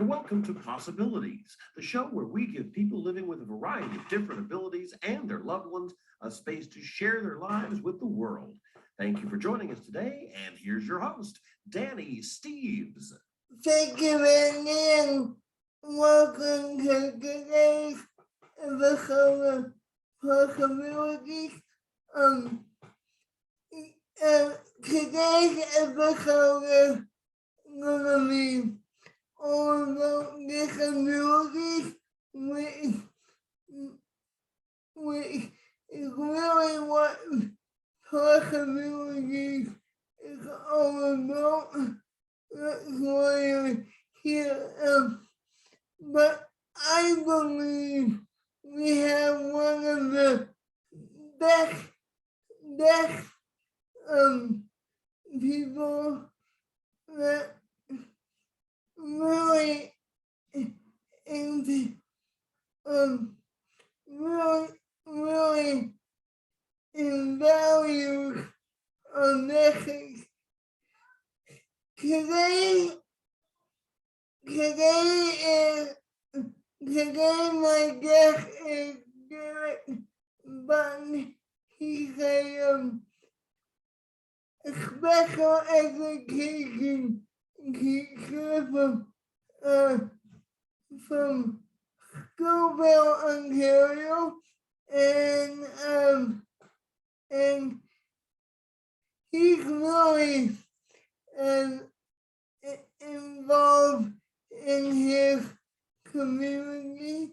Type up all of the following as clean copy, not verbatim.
and welcome to Possibilities, the show where we give people living with a variety of different abilities and their loved ones a space to share their lives with the world. Thank you for joining us today, and here's your host, Danny Steeves. Thank you, and welcome to today's episode of Possibilities. Today's episode is gonna be all about disabilities, which is really what Possibilities is all about. That's why I'm here. But I believe we have one of the best people that really really values our message. Today my guest is Derek Bunn. He's a special education teacher from Scotiabank, Ontario, and he's really involved in his community,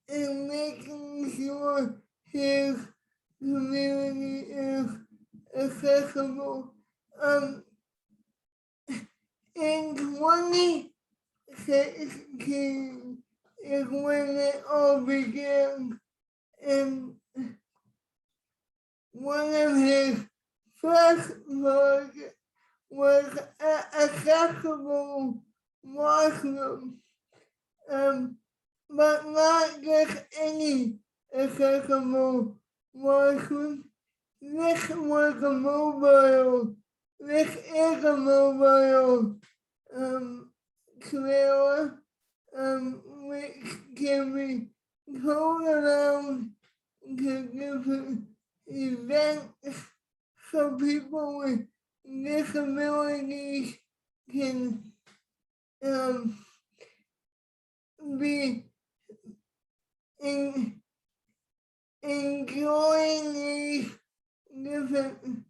in making sure his community is accessible. In 2016 is when it all began, and one of his first projects was an accessible washroom, but not just any accessible washroom. This is a mobile trailer, which can be towed around to different events so people with disabilities can be enjoying these different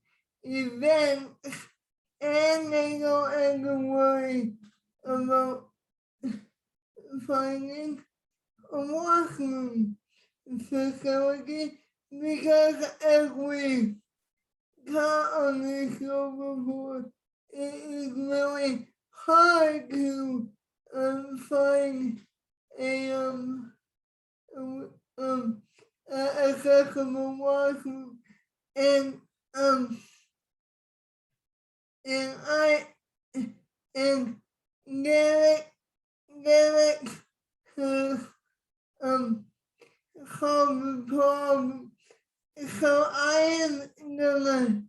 events, and they don't have to worry about finding a washroom facility, because as we taught on this show before, it is really hard to find a accessible washroom, and Derek has solved the problem. So I am gonna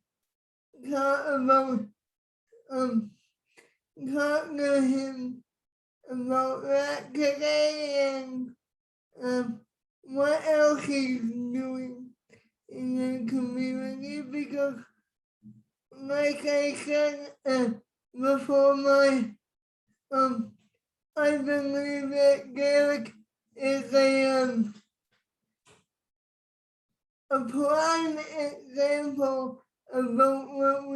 talk to him about that today, and what else he's doing in the community, because like I said before, I believe that Derek is a prime example about what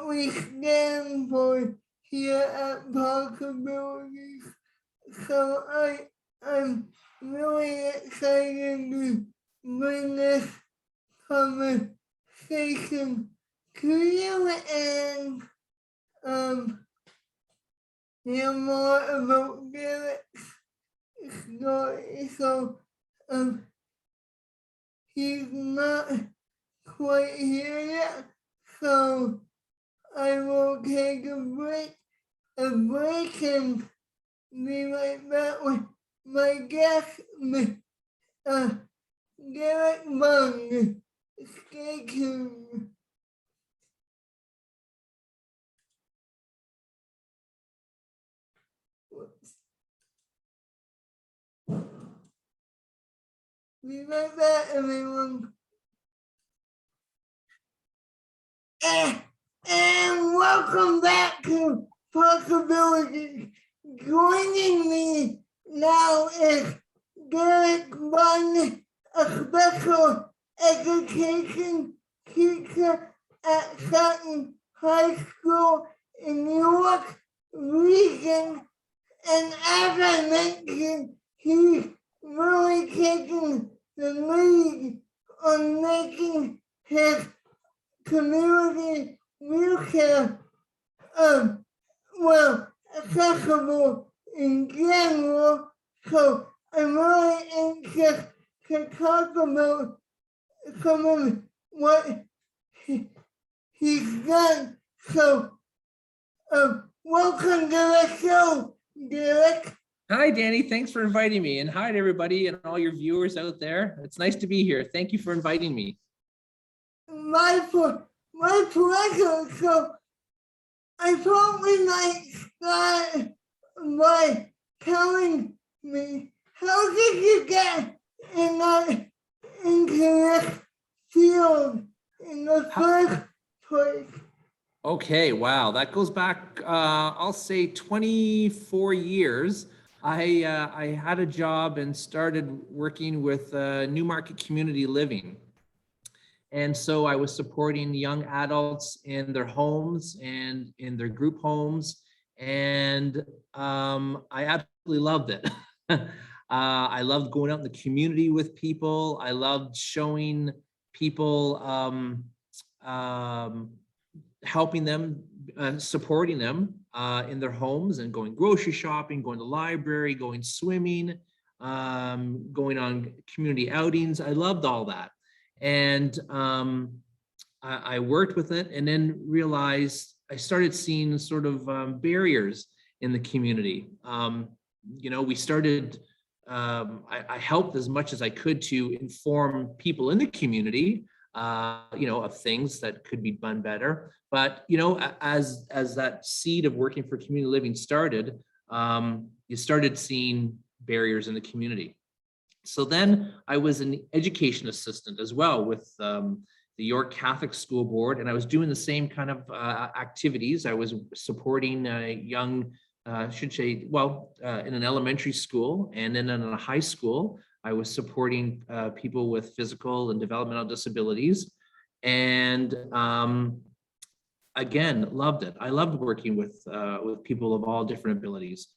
we stand for here at Possibilities. So I'm really excited to bring this conversation to you and hear more about Derek's story. So he's not quite here yet, so I will take a break and be right back with my guest, Derek Bunn. Stay tuned. Be right back, everyone. And welcome back to Possibilities. Joining me now is Derek Bunn, a special education teacher at Sutton High School in New York region. And as I mentioned, he's really taking the lead on making his community wheelchair accessible in general. So I'm really anxious to talk about some of what he's done. So welcome to the show, Derek. Hi, Danny. Thanks for inviting me. And hi to everybody and all your viewers out there. It's nice to be here. Thank you for inviting me. My pleasure. So I thought we might start by telling me, how did you get into this field in the first place? Okay, wow. That goes back, I'll say 24 years. I had a job and started working with Newmarket Community Living. And so I was supporting young adults in their homes and in their group homes. And I absolutely loved it. I loved going out in the community with people. I loved showing people, helping them, supporting them in their homes and going grocery shopping, going to the library, going swimming, going on community outings. I loved all that. And I worked with it and then realized I started seeing sort of barriers in the community. You know, we started, I helped as much as I could to inform people in the community, you know, of things that could be done better. But, you know, as that seed of working for community living started, you started seeing barriers in the community. So then I was an education assistant as well with the York Catholic School Board, and I was doing the same kind of activities. I was supporting young, should say, well, in an elementary school, and then in a high school, I was supporting people with physical and developmental disabilities. And again, loved it. I loved working with people of all different abilities.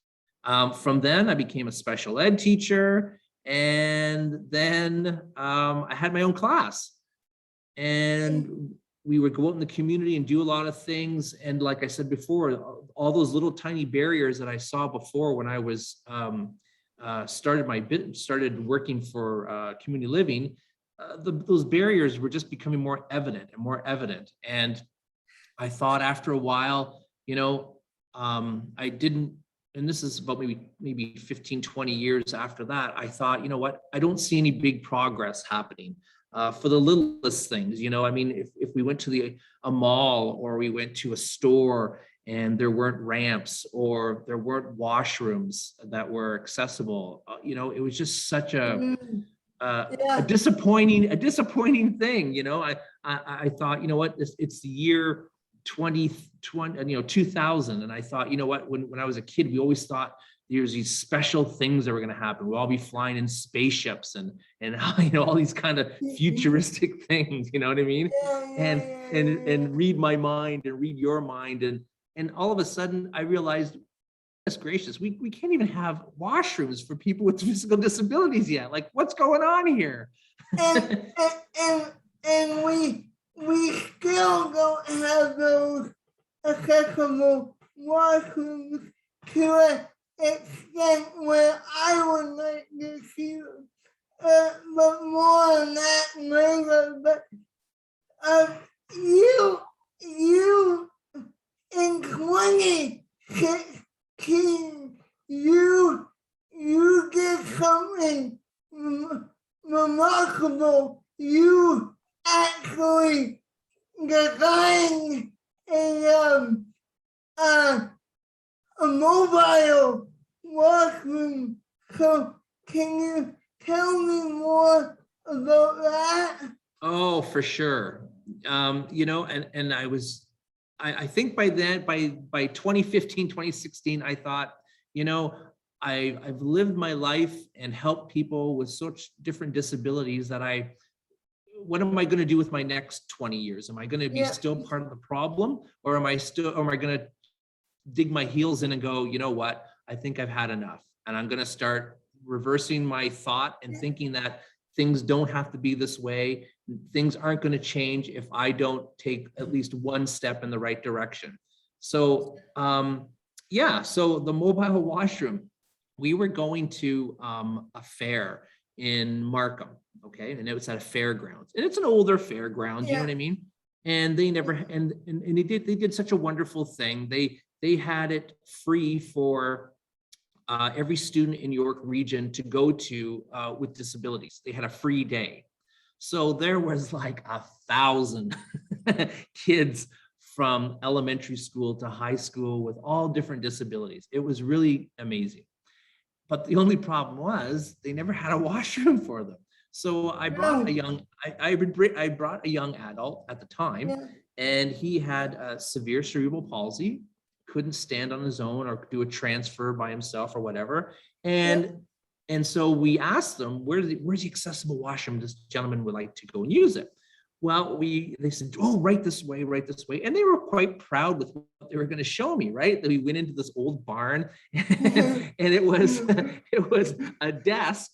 From then I became a special ed teacher. And then I had my own class, and we would go out in the community and do a lot of things. And like I said before, all those little tiny barriers that I saw before when I was started working for community living, those barriers were just becoming more evident and more evident. And I thought after a while, you know, I didn't. And this is about maybe 15, 20 years after that, I thought, you know what, I don't see any big progress happening for the littlest things. You know, I mean, if we went to a mall or we went to a store and there weren't ramps or there weren't washrooms that were accessible, you know, it was just such a disappointing thing. You know, I thought, you know what, it's the year 2020, you know, 2000. And I thought, you know what, when I was a kid, we always thought there's these special things that were going to happen. We'll all be flying in spaceships and you know, all these kind of futuristic things, you know what I mean? And read my mind and read your mind. And all of a sudden I realized, goodness gracious, we can't even have washrooms for people with physical disabilities yet. Like, what's going on here? And we still don't have those accessible washrooms to an extent where I would like to see but more on that later. But you in 2016, you did something remarkable. You actually designed a mobile washroom. So can you tell me more about that? Oh, for sure. You know, and I think by then, by 2015, 2016, I thought, you know, I've lived my life and helped people with such different disabilities that what am I going to do with my next 20 years? Am I going to be Yeah. still part of the problem, or am I going to dig my heels in and go, you know what, I think I've had enough, and I'm going to start reversing my thought and thinking that things don't have to be this way. Things aren't going to change if I don't take at least one step in the right direction. So yeah, so the mobile washroom, we were going to a fair in Markham, okay, and it was at a fairgrounds, and it's an older fairgrounds, you know what I mean? And they never, and they did such a wonderful thing. They had it free for every student in York Region to go to with disabilities. They had a free day. So there was like 1,000 kids from elementary school to high school with all different disabilities. It was really amazing. But the only problem was they never had a washroom for them. So I brought a young, I brought a young adult at the time, and he had a severe cerebral palsy, couldn't stand on his own or do a transfer by himself or whatever. And so we asked them, where's the accessible washroom this gentleman would like to go and use it? Well, they said, oh, right this way. And they were quite proud with what they were going to show me, right? That we went into this old barn and it was a desk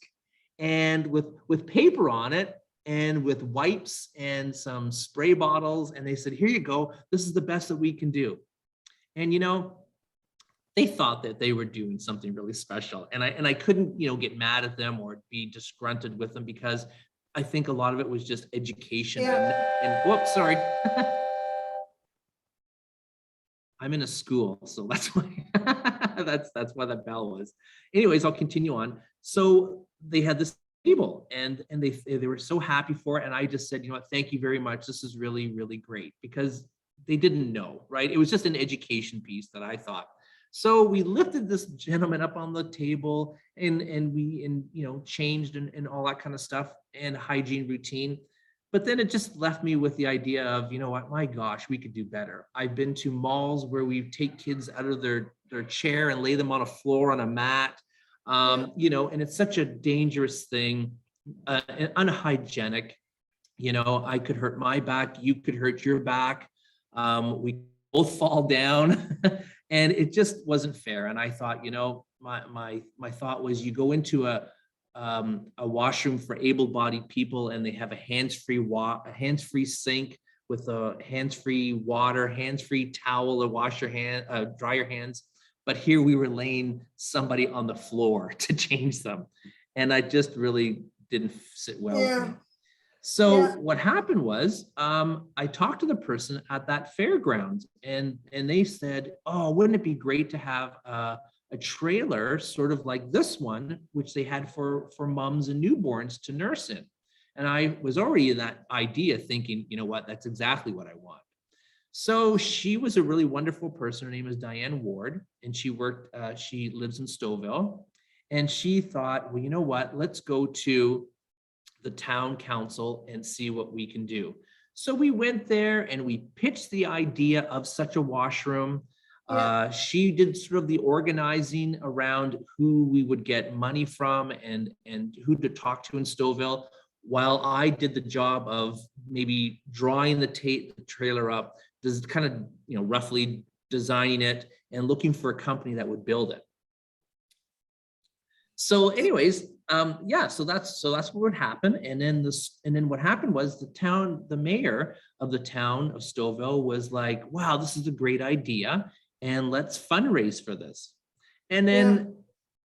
and with paper on it and with wipes and some spray bottles. And they said, here you go. This is the best that we can do. And, you know, they thought that they were doing something really special. And I couldn't, you know, get mad at them or be disgruntled with them, because I think a lot of it was just education. And whoops, sorry. I'm in a school, so that's why that's why the bell was. Anyways, I'll continue on. So they had this table, and they were so happy for it. And I just said, you know what, thank you very much. This is really, really great, because they didn't know, right? It was just an education piece that I thought. So we lifted this gentleman up on the table and you know, changed and all that kind of stuff and hygiene routine. But then it just left me with the idea of, you know what, my gosh, we could do better. I've been to malls where we take kids out of their chair and lay them on a floor on a mat, you know, and it's such a dangerous thing, and unhygienic. You know, I could hurt my back, you could hurt your back. We both fall down. And it just wasn't fair. And I thought, you know, my thought was, you go into a washroom for able-bodied people, and they have a hands-free sink with a hands-free water, hands-free towel to wash your hand, dry your hands. But here we were laying somebody on the floor to change them, and I just really didn't sit well with me. So what happened was, I talked to the person at that fairgrounds, and they said, oh, wouldn't it be great to have a trailer sort of like this one, which they had for moms and newborns to nurse in. And I was already in that idea thinking, you know what, that's exactly what I want. So she was a really wonderful person. Her name is Diane Ward, and she lives in Stouffville. And she thought, well, you know what, let's go to the town council and see what we can do. So we went there and we pitched the idea of such a washroom. She did sort of the organizing around who we would get money from and who to talk to in Stouffville, while I did the job of maybe drawing the trailer up, just kind of, you know, roughly designing it and looking for a company that would build it. So anyways, so that's what would happen. And then what happened was the mayor of the town of Stouffville was like, wow, this is a great idea, and let's fundraise for this. And then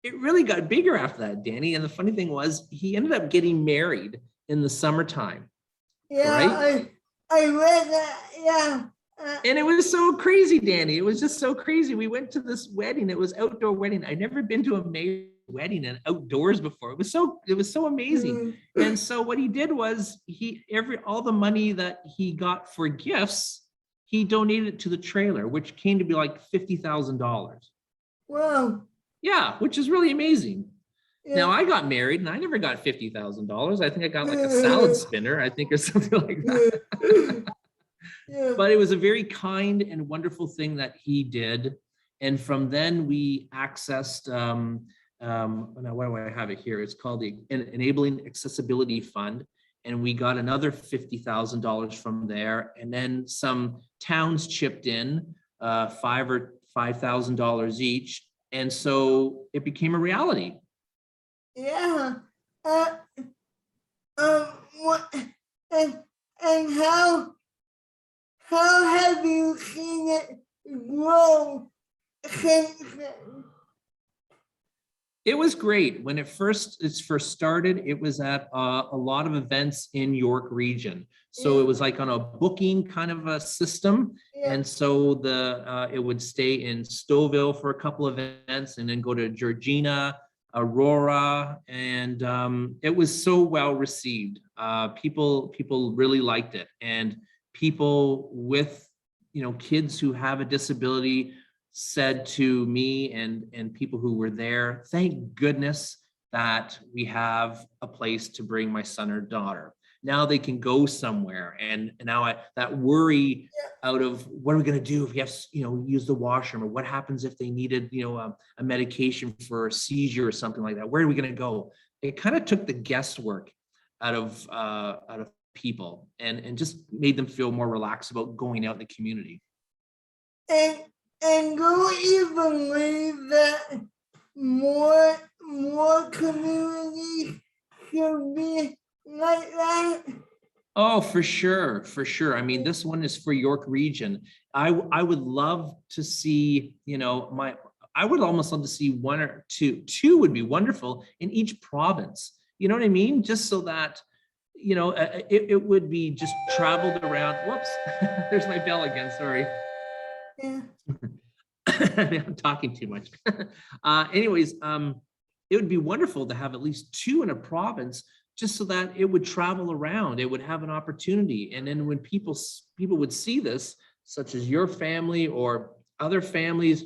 it really got bigger after that, Danny. And the funny thing was, he ended up getting married in the summertime. Right? I read that, And it was so crazy, Danny. It was just so crazy. We went to this wedding. It was outdoor wedding. I'd never been to a mayor wedding and outdoors before. It was so amazing. And so what he did was all the money that he got for gifts, he donated it to the trailer, which came to be like $50,000. Wow. Yeah, which is really amazing. Now I got married and I never got $50,000. I think I got like a salad spinner, I think, or something like that. Yeah. But it was a very kind and wonderful thing that he did. And from then we accessed, now why do I have it here? It's called the Enabling Accessibility Fund. And we got another $50,000 from there. And then some towns chipped in $5,000 each. And so it became a reality. Yeah. What and how have you seen it grow since then? It was great. When it first started, it was at a lot of events in York region. So it was like on a booking kind of a system. Yeah. And so it would stay in Stouffville for a couple of events and then go to Georgina, Aurora, and it was so well received. People really liked it, and people with kids who have a disability said to me and people who were there, thank goodness that we have a place to bring my son or daughter. Now they can go somewhere, and now that worry out of what are we going to do if we have use the washroom, or what happens if they needed a medication for a seizure or something like that. Where are we going to go? It kind of took the guesswork out of people and just made them feel more relaxed about going out in the community. And do you believe that more communities should be like that? Oh, for sure. I mean, this one is for York region. I would love to see, I would almost love to see one or two. Two would be wonderful in each province. You know what I mean? Just so that, it would be just traveled around. Whoops, there's my bell again, sorry. Yeah. I'm talking too much. Anyways, it would be wonderful to have at least two in a province, just so that it would travel around. It would have an opportunity. And then when people would see this, such as your family or other families,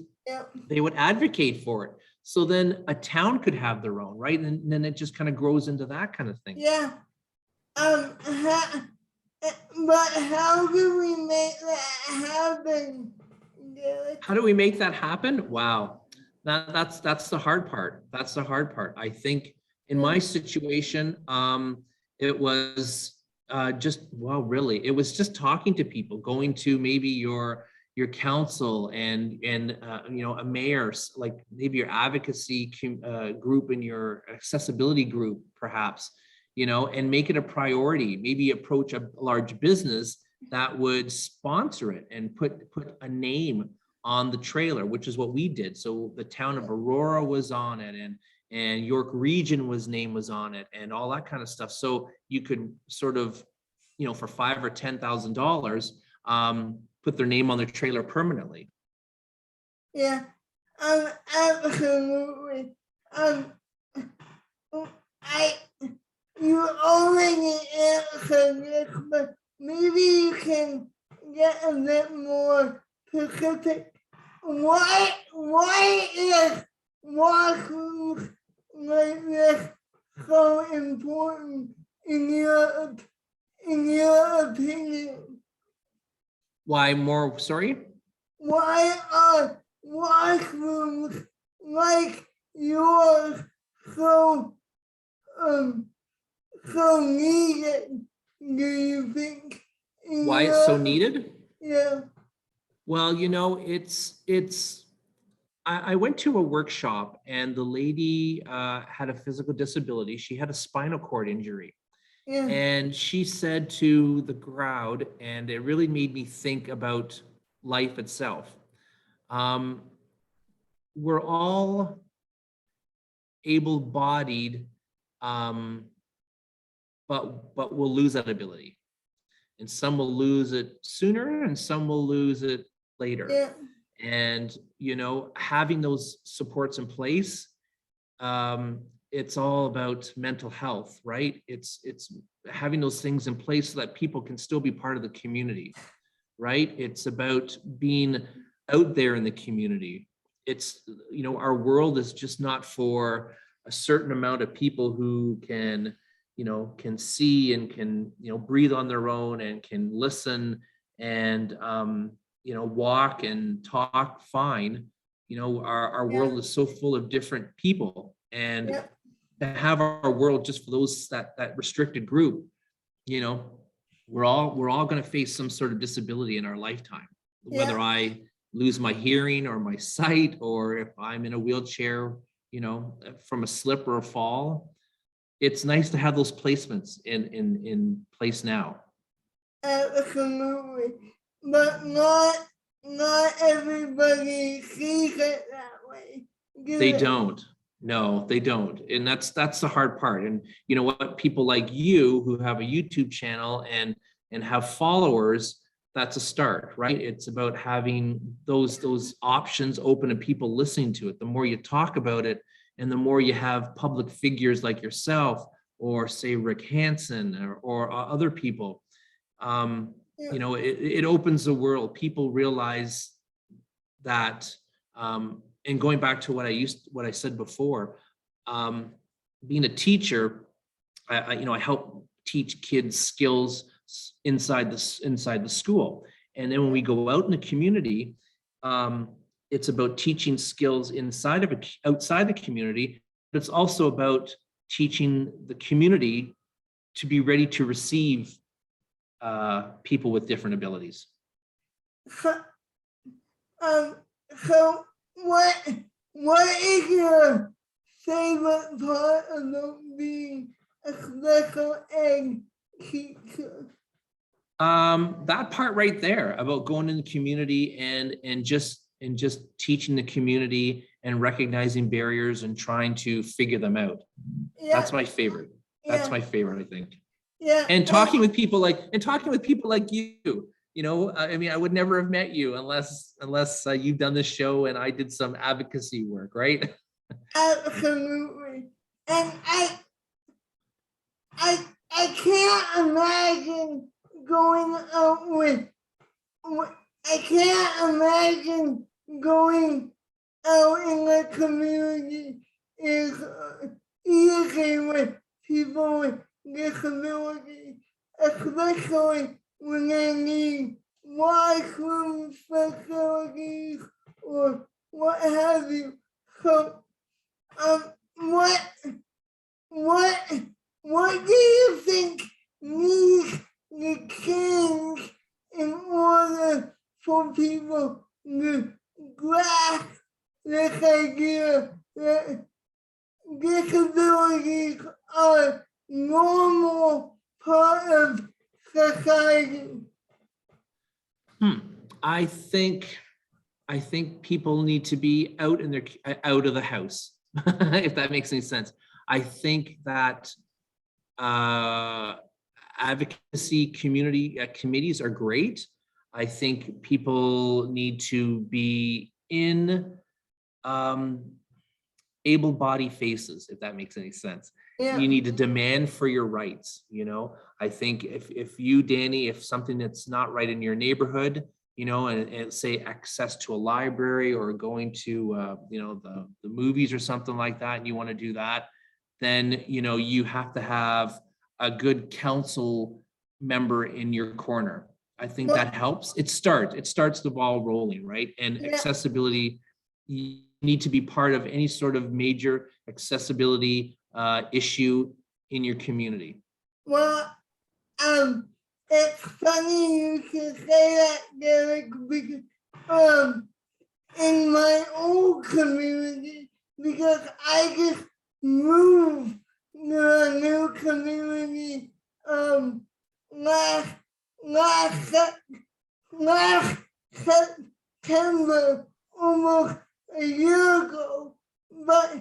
they would advocate for it. So then a town could have their own, right? And then it just kind of grows into that kind of thing. Yeah. But how do we make that happen, Derek? How do we make that happen? Wow. That's the hard part. That's the hard part. I think in my situation, it was it was just talking to people, going to maybe your council and a mayor, like maybe your advocacy group and your accessibility group, perhaps, and make it a priority. Maybe approach a large business that would sponsor it and put a name on the trailer, which is what we did. So the town of Aurora was on it, and York region name was on it, and all that kind of stuff. So you could sort of, for $5,000 or $10,000, put their name on their trailer permanently. Yeah, absolutely. You already answered this, but maybe you can get a bit more specific. Why is washrooms like this so important in your opinion? Why more? Sorry. Why are washrooms like yours so needed? Do you think? Why it's so needed? Yeah. Well, I went to a workshop, and the lady had a physical disability. She had a spinal cord injury. Yeah. And she said to the crowd, and it really made me think about life itself. We're all able-bodied, but we'll lose that ability. And some will lose it sooner, and some will lose it later. Yeah. And having those supports in place, it's all about mental health, right? It's having those things in place so that people can still be part of the community, right? It's about being out there in the community. It's, our world is just not for a certain amount of people who can, can see and can, breathe on their own and can listen and, walk and talk fine. Our world is so full of different people, and to have our world just for those that restricted group, we're all going to face some sort of disability in our lifetime, whether I lose my hearing or my sight, or if I'm in a wheelchair, from a slip or a fall. It's nice to have those placements in place now. Absolutely, but not everybody sees it that way. They don't. No, they don't. And that's the hard part. And you know what? People like you who have a YouTube channel and have followers, that's a start, right? It's about having those options open and people listening to it. The more you talk about it, and the more you have public figures like yourself, or say Rick Hansen or other people, it opens the world. People realize that, and going back to what I said before, being a teacher, I help teach kids skills inside the school. And then when we go out in the community, it's about teaching skills outside the community, but it's also about teaching the community to be ready to receive people with different abilities. So what is your favorite part about being a special ed teacher? That part right there about going in the community and just teaching the community and recognizing barriers and trying to figure them out. That's my favorite. That's my favorite, I think. And talking with people like you. I mean, I would never have met you unless you've done this show and I did some advocacy work, right? Absolutely. And I can't imagine going out I can't imagine going out in the community is easy with people with disabilities, especially when they need washroom facilities or what have you. So, what do you think needs to change in order for people to grasp this idea that disabilities are normal part of society? I think people need to be out of the house, if that makes any sense. I think that advocacy committees are great. I think people need to be in able-bodied faces, if that makes any sense. You need to demand for your rights. I think if you, Danny, if something that's not right in your neighborhood, and say access to a library or going to the movies or something like that, and you want to do that, then you have to have a good council member in your corner. I think that helps. It starts the ball rolling, right? And accessibility, you need to be part of any sort of major accessibility issue in your community. Well, it's funny you should say that, Derek, because in my old community, because I just moved to a new community last September, almost a year ago. But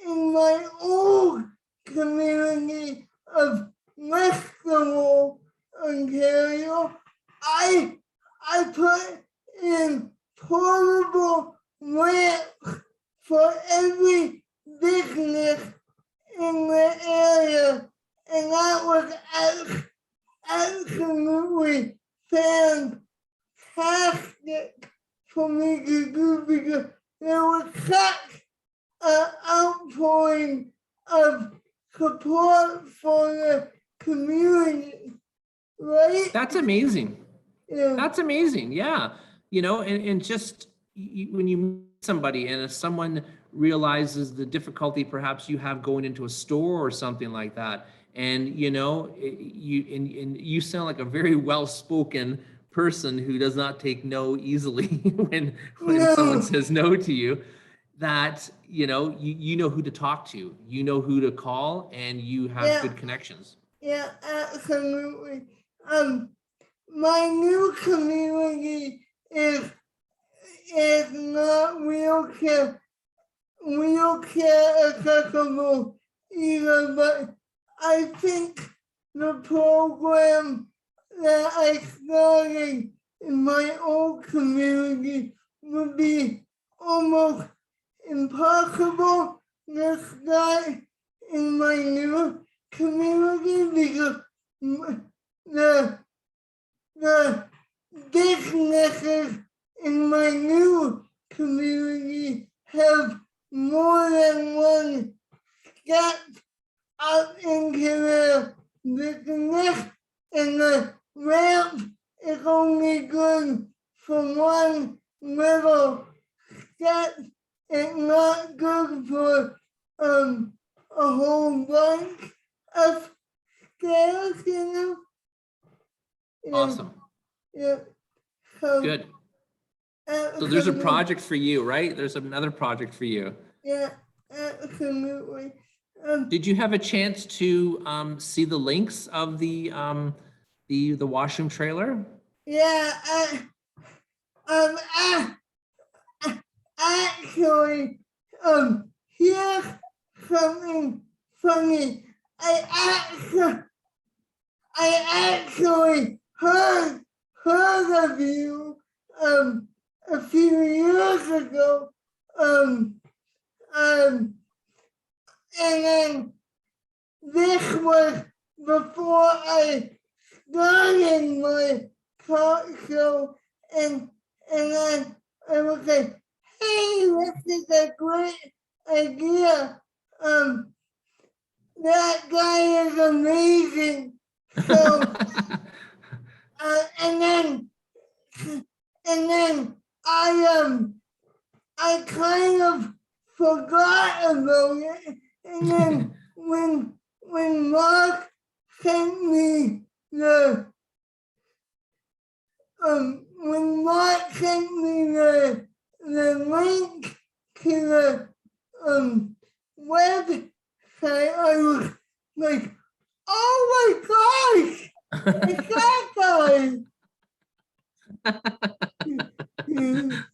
in my old community of Washroom, Ontario, I put in portable ramps for every business in the area, and that was absolutely fantastic for me to do because there was such an outpouring of support for the community, right? That's amazing. Yeah, That's amazing. Yeah. And just when you meet somebody and if someone realizes the difficulty perhaps you have going into a store or something like that, and you sound like a very well-spoken person who does not take no easily when someone no, says no to you, that you know who to talk to, you know who to call, and you have yeah, good connections. yeah, absolutely. My new community is not wheelchair accessible either, but I think the program that I started in my old community would be almost impossible to start in my new community because the the businesses in my new community have more than one step up into the business, and the ramp is only good for one little step. It's not good for a whole bunch of stairs, you know? Yeah, Awesome. yeah. So Good. So there's a project for you, right? There's another project for you. Yeah, absolutely. Did you have a chance to see the links of the washroom trailer? Yeah, I, actually, here's something funny. I actually heard of you, a few years ago, and then this was before I started my talk show, and then I was like, hey, this is a great idea. That guy is amazing. So, and then I kind of forgot about it, and then when Mark sent me the link to the website, I was like, oh my gosh, it's that guy.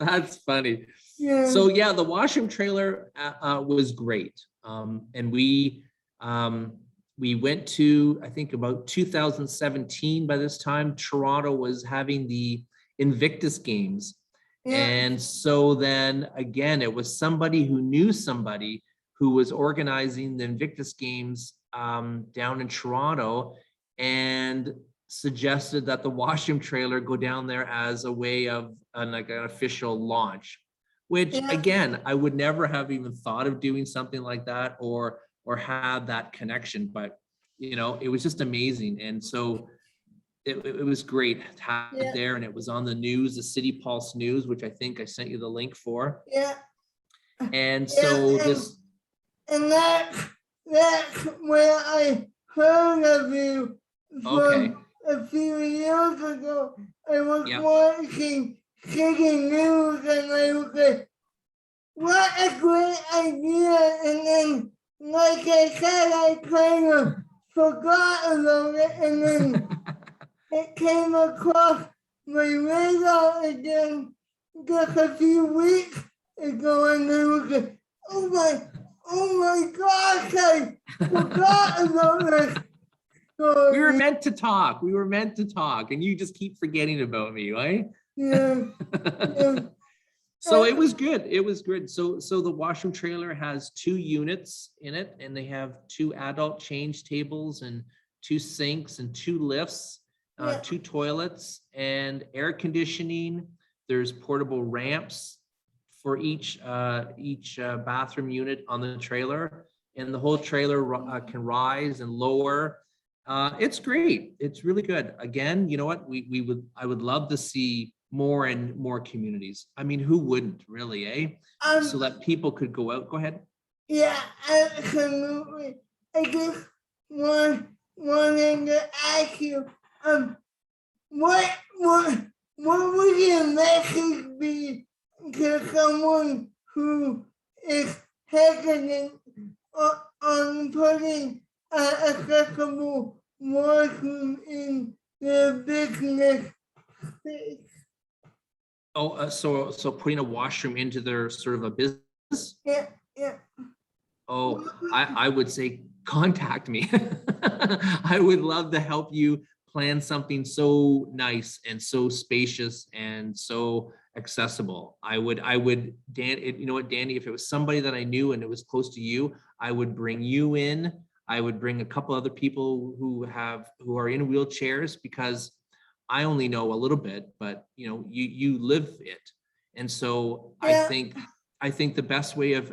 That's funny. Yeah, So yeah, the washroom trailer was great. And we went to, I think about 2017 by this time, Toronto was having the Invictus Games. yeah, And so then again, it was somebody who knew somebody who was organizing the Invictus Games down in Toronto, and suggested that the washroom trailer go down there as a way of like an official launch, which yeah, again, I would never have even thought of doing something like that or have that connection, but it was just amazing. And so it was great to have it yeah, there, and it was on the news, the City Pulse News, which I think I sent you the link for. yeah, And yeah, so this, and that's where I heard of you okay, from a few years ago. I was yeah. watching City News, and I was like, what a great idea. And then, like I said, I kind of forgot about it, and then it came across my radar again just a few weeks ago, and I was like, oh my gosh, I forgot about this. So, We were meant to talk. We were meant to talk, and you just keep forgetting about me, right? yeah, yeah, So it was good. It was good. So the washroom trailer has 2 units in it, and they have 2 adult change tables and 2 sinks and 2 lifts, Yeah. 2 toilets and air conditioning. There's portable ramps for each bathroom unit on the trailer. and the whole trailer can rise and lower. It's great. It's really good. Again, you know what? I would love to see more and more communities. I mean, who wouldn't really, eh? So that people could go out. Go ahead. Yeah, absolutely. I just wanted to ask you, what would your message be to someone who is hesitant on putting an accessible washroom in their business space? Oh, so putting a washroom into their sort of a business. Yeah. Oh, I would say contact me. I would love to help you plan something so nice and so spacious and so accessible. I would, Dan, you know what, Danny, if it was somebody that I knew and it was close to you, I would bring you in. I would bring a couple other people who are in wheelchairs, because I only know a little bit, but you know, you live it. And so Yeah. I think the best way of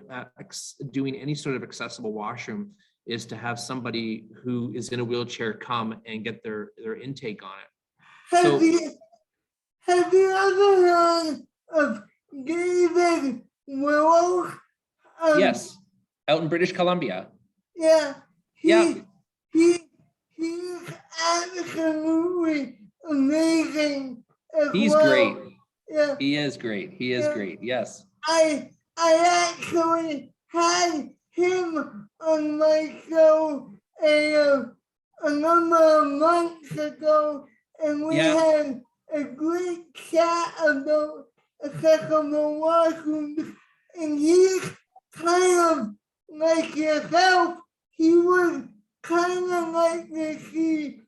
doing any sort of accessible washroom is to have somebody who is in a wheelchair come and get their intake on it. Have you ever heard of David Willow? Yes, out in British Columbia. Yeah. Yeah. He's absolutely amazing. He's well. great. Yeah. He is great. He is great. Yes. I actually had him on my show a number of months ago, and we had a great chat about accessible washrooms. And he's kind of like yourself. He would kind of like to see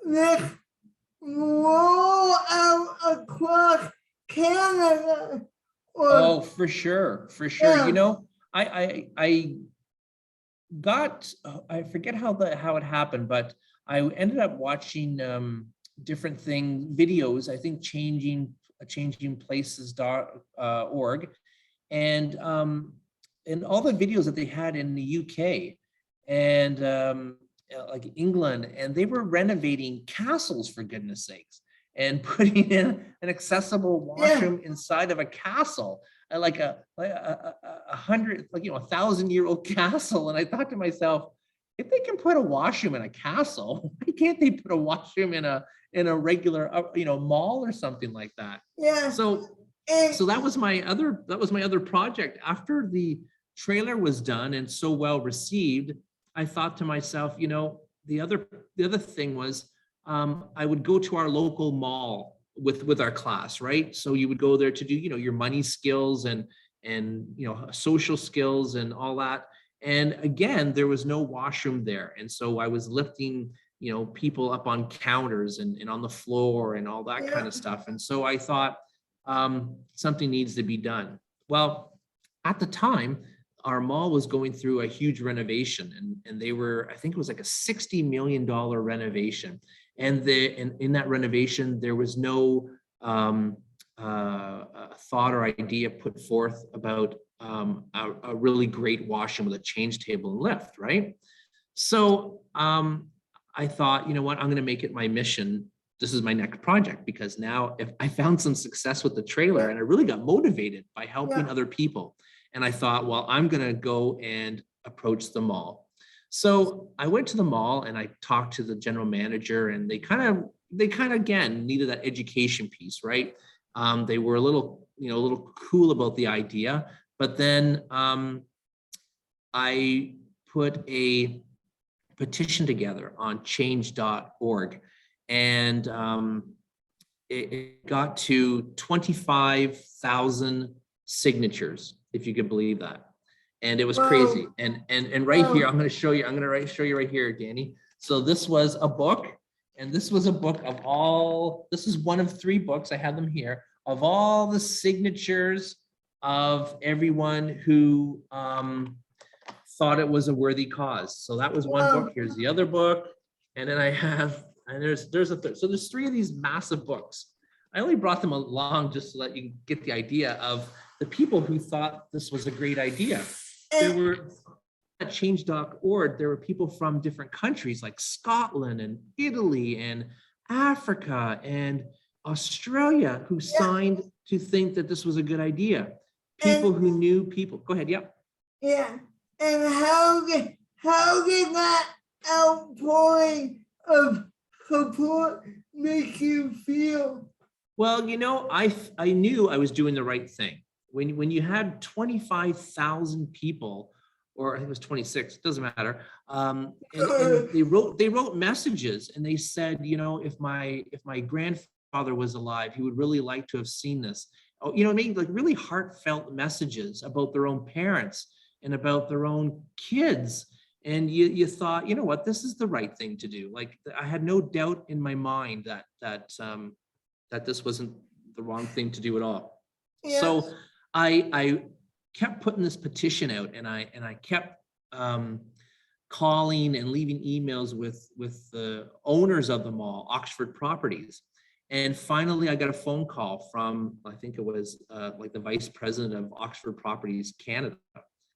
this roll out across Canada. Oh, for sure. Yeah. You know, I got, I forget how it happened, but I ended up watching different videos, I think changingplaces.org, and all the videos that they had in the UK and like England, and they were renovating castles, for goodness sakes, and putting in an accessible washroom inside of a castle, like a 1,000-year-old castle. And I thought to myself, if they can put a washroom in a castle, why can't they put a washroom in a regular mall or something like that? Yeah. So that was my other project. After the trailer was done and so well received, I thought to myself, you know, the other thing was, I would go to our local mall with our class, right? So you would go there to do, you know, your money skills and you know, social skills and all that. And again, there was no washroom there. And so I was lifting, you know, people up on counters and on the floor and all that kind of stuff. And so I thought something needs to be done. Well, at the time, our mall was going through a huge renovation, and they were, I think it was like a $60 million renovation. And in that renovation, there was no thought or idea put forth about a really great washroom with a change table and lift, right? So I thought, you know what, I'm going to make it my mission. This is my next project, because now if I found some success with the trailer, and I really got motivated by helping other people. And I thought, well, I'm going to go and approach the mall. So I went to the mall and I talked to the general manager, and they kind of again needed that education piece, right? They were a little cool about the idea, but then I put a petition together on change.org, and it got to 25,000 signatures, if you could believe that. And it was crazy. And right here, I'm going to show you right here, Danny. So this was a book, and this was a book of all, this is one of 3 books, I have them here, of all the signatures of everyone who thought it was a worthy cause. So that was one book. Here's the other book. And then I have, and there's a third. So there's 3 of these massive books. I only brought them along just to let you get the idea of the people who thought this was a great idea. there were at change.org, there were people from different countries like Scotland and Italy and Africa and Australia who signed to think that this was a good idea. People who knew people. Go ahead. Yep. Yeah. And how did that outpouring of support make you feel? Well, I knew I was doing the right thing. When you had 25,000 people, or I think it was 26, it doesn't matter. And they wrote messages and they said, if my grandfather was alive, he would really like to have seen this. Oh, making like really heartfelt messages about their own parents and about their own kids. And you thought, you know what, this is the right thing to do. Like I had no doubt in my mind that this wasn't the wrong thing to do at all. Yeah. So I kept putting this petition out, and I kept calling and leaving emails with the owners of the mall, Oxford Properties. And finally, I got a phone call from, I think it was like the vice president of Oxford Properties Canada,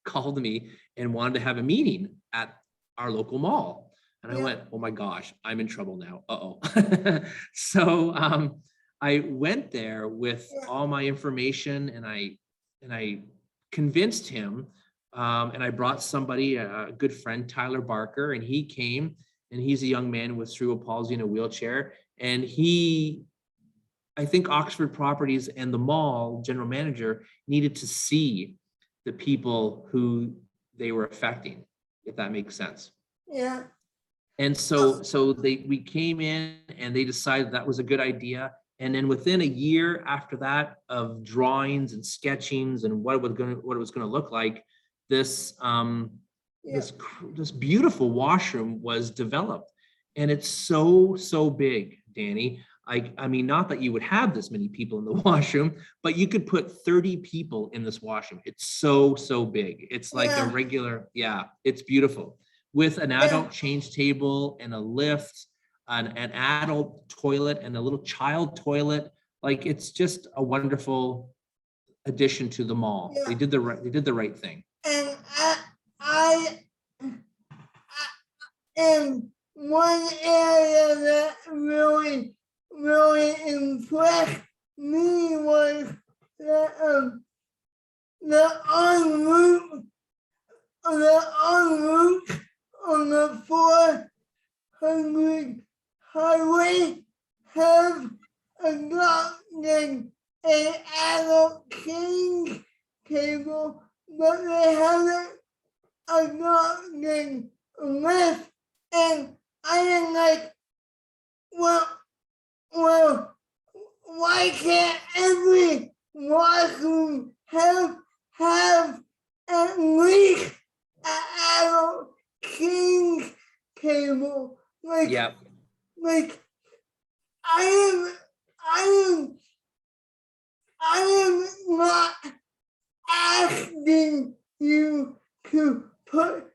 called me and wanted to have a meeting at our local mall. And I went, oh my gosh, I'm in trouble now. Uh-oh. So I went there with all my information, and I convinced him, and I brought somebody, a good friend, Tyler Barker, and he came, and he's a young man with cerebral palsy in a wheelchair. And I think Oxford Properties and the mall general manager needed to see the people who they were affecting, if that makes sense. Yeah. And so we came in and they decided that was a good idea. And then within a year after that of drawings and sketchings and what it was going to look like, this beautiful washroom was developed. And it's so big, Danny. I mean, not that you would have this many people in the washroom, but you could put 30 people in this washroom. It's so big. It's like a regular, it's beautiful. With an adult change table and a lift, an adult toilet and a little child toilet. Like, it's just a wonderful addition to the mall. They did the right thing. And I in one area that really impressed me was the en route on the 400 highway have adopted an adult change table, but they haven't adopted a lift. And I am like, well, why can't every washroom have at least an adult change table? Like I am not asking you to put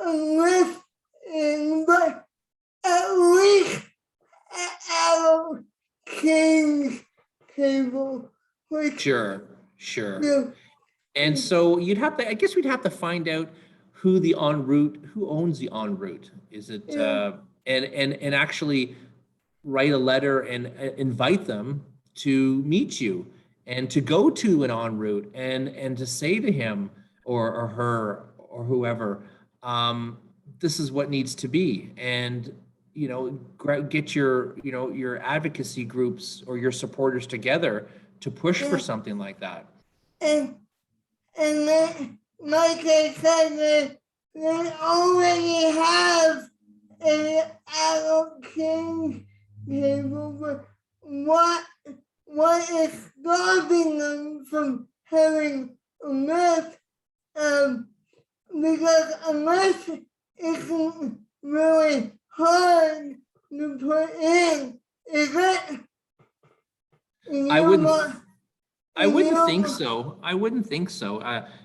a lift in, but at least an adult change table. Like, Sure. And so we'd have to find out who owns the en route. Is it and actually write a letter and invite them to meet you and to go to an en route and to say to him or her or whoever, this is what needs to be. And get your advocacy groups or your supporters together to push for something like that. And like I said, they already have an adult change table, but what is stopping them from having a lift? Because a lift isn't really hard to put in, is it? I wouldn't think so.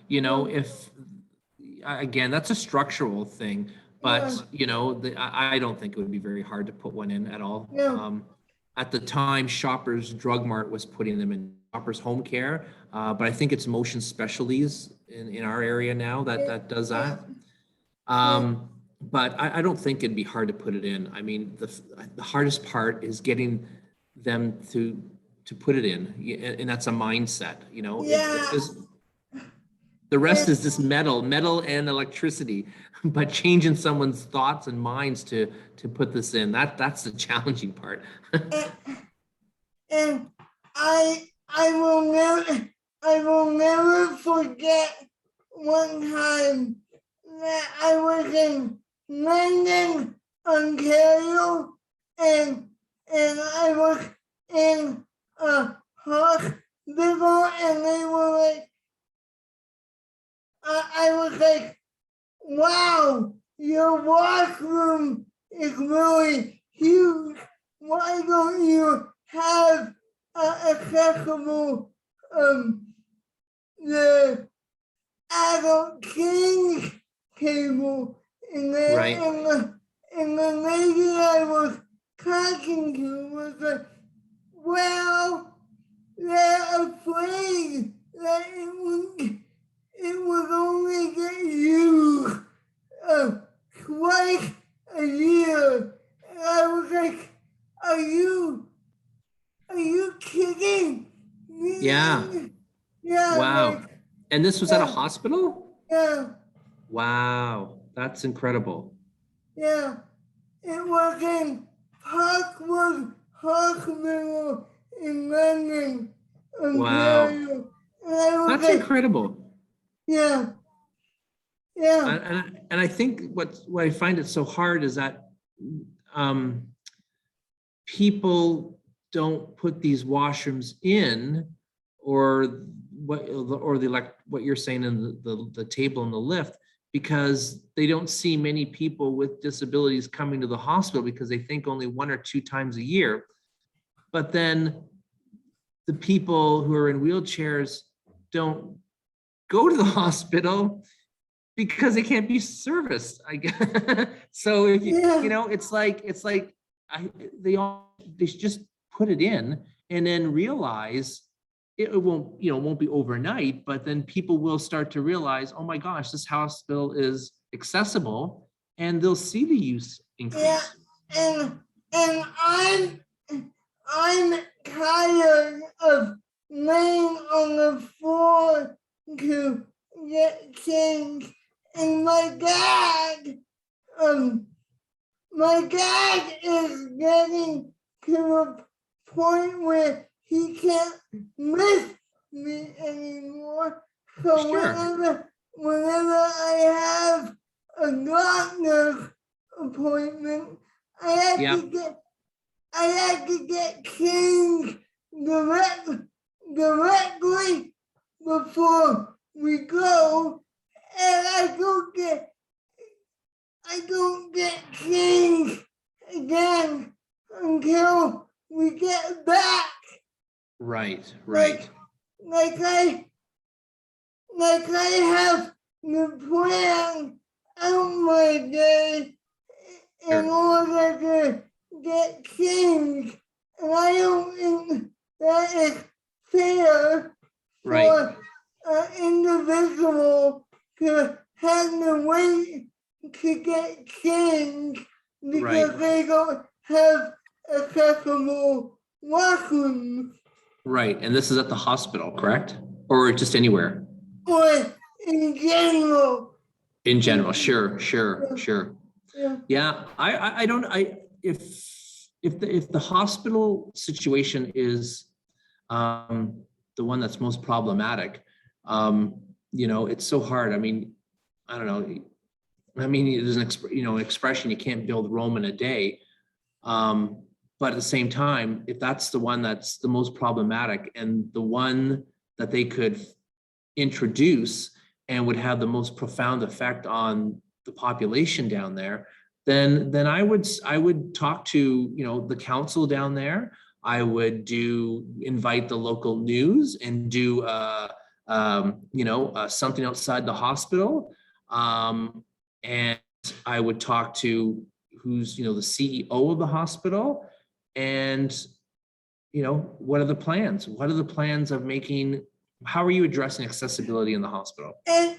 If again, that's a structural thing, but I don't think it would be very hard to put one in at all. at the time, Shoppers Drug Mart was putting them in Shoppers Home Care, but I think it's Motion Specialties in our area now that does that. But I don't think it'd be hard to put it in. I mean, the hardest part is getting them to put it in, and that's a mindset, you know. Yeah. The rest is just metal and electricity, but changing someone's thoughts and minds to put this in, that's the challenging part. And I will never forget one time that I was in London, Ontario, and I was in a hospital, and they were like, I was like, wow, your washroom is really huge. Why don't you have accessible the adult change table? And the lady I was talking to was like, well, they're afraid that it would only get used twice a year. And I was like, are you kidding me? Yeah. Yeah. Wow. Like, And this was at a hospital? yeah. Wow. That's incredible. Yeah. It was in Parkwood Hospital in London, Ontario. Wow. That's like, incredible. Yeah. Yeah. And I think what I find it so hard is that people don't put these washrooms in, or what you're saying in the table in the lift, because they don't see many people with disabilities coming to the hospital because they think only 1 or 2 times a year. But then the people who are in wheelchairs don't go to the hospital because they can't be serviced, I guess. So if you know, it's like they just put it in and then realize it won't be overnight, but then people will start to realize, oh my gosh, this hospital is accessible, and they'll see the use increase. Yeah, and I'm tired of laying on the floor to get changed. And my dad is getting to a point where he can't lift me anymore. So Sure. whenever I have a doctor's appointment, I had to get changed directly before we go, and I don't get changed again until we get back. Right. Like I have the plan out my day in order to get changed, and I don't think that is fair for an individual to have to wait to get changed because they don't have accessible washrooms. Right, and this is at the hospital, correct? Or just anywhere? Or in general. In general, sure. Yeah, if the hospital situation is the one that's most problematic, it's so hard. I mean, I don't know. I mean, there's an expression, you can't build Rome in a day. But at the same time, if that's the one that's the most problematic and the one that they could introduce and would have the most profound effect on the population down there, then I would talk to the council down there. I would invite the local news and do something outside the hospital, and I would talk to who's the CEO of the hospital, and what are the plans? What are the plans of making, how are you addressing accessibility in the hospital? And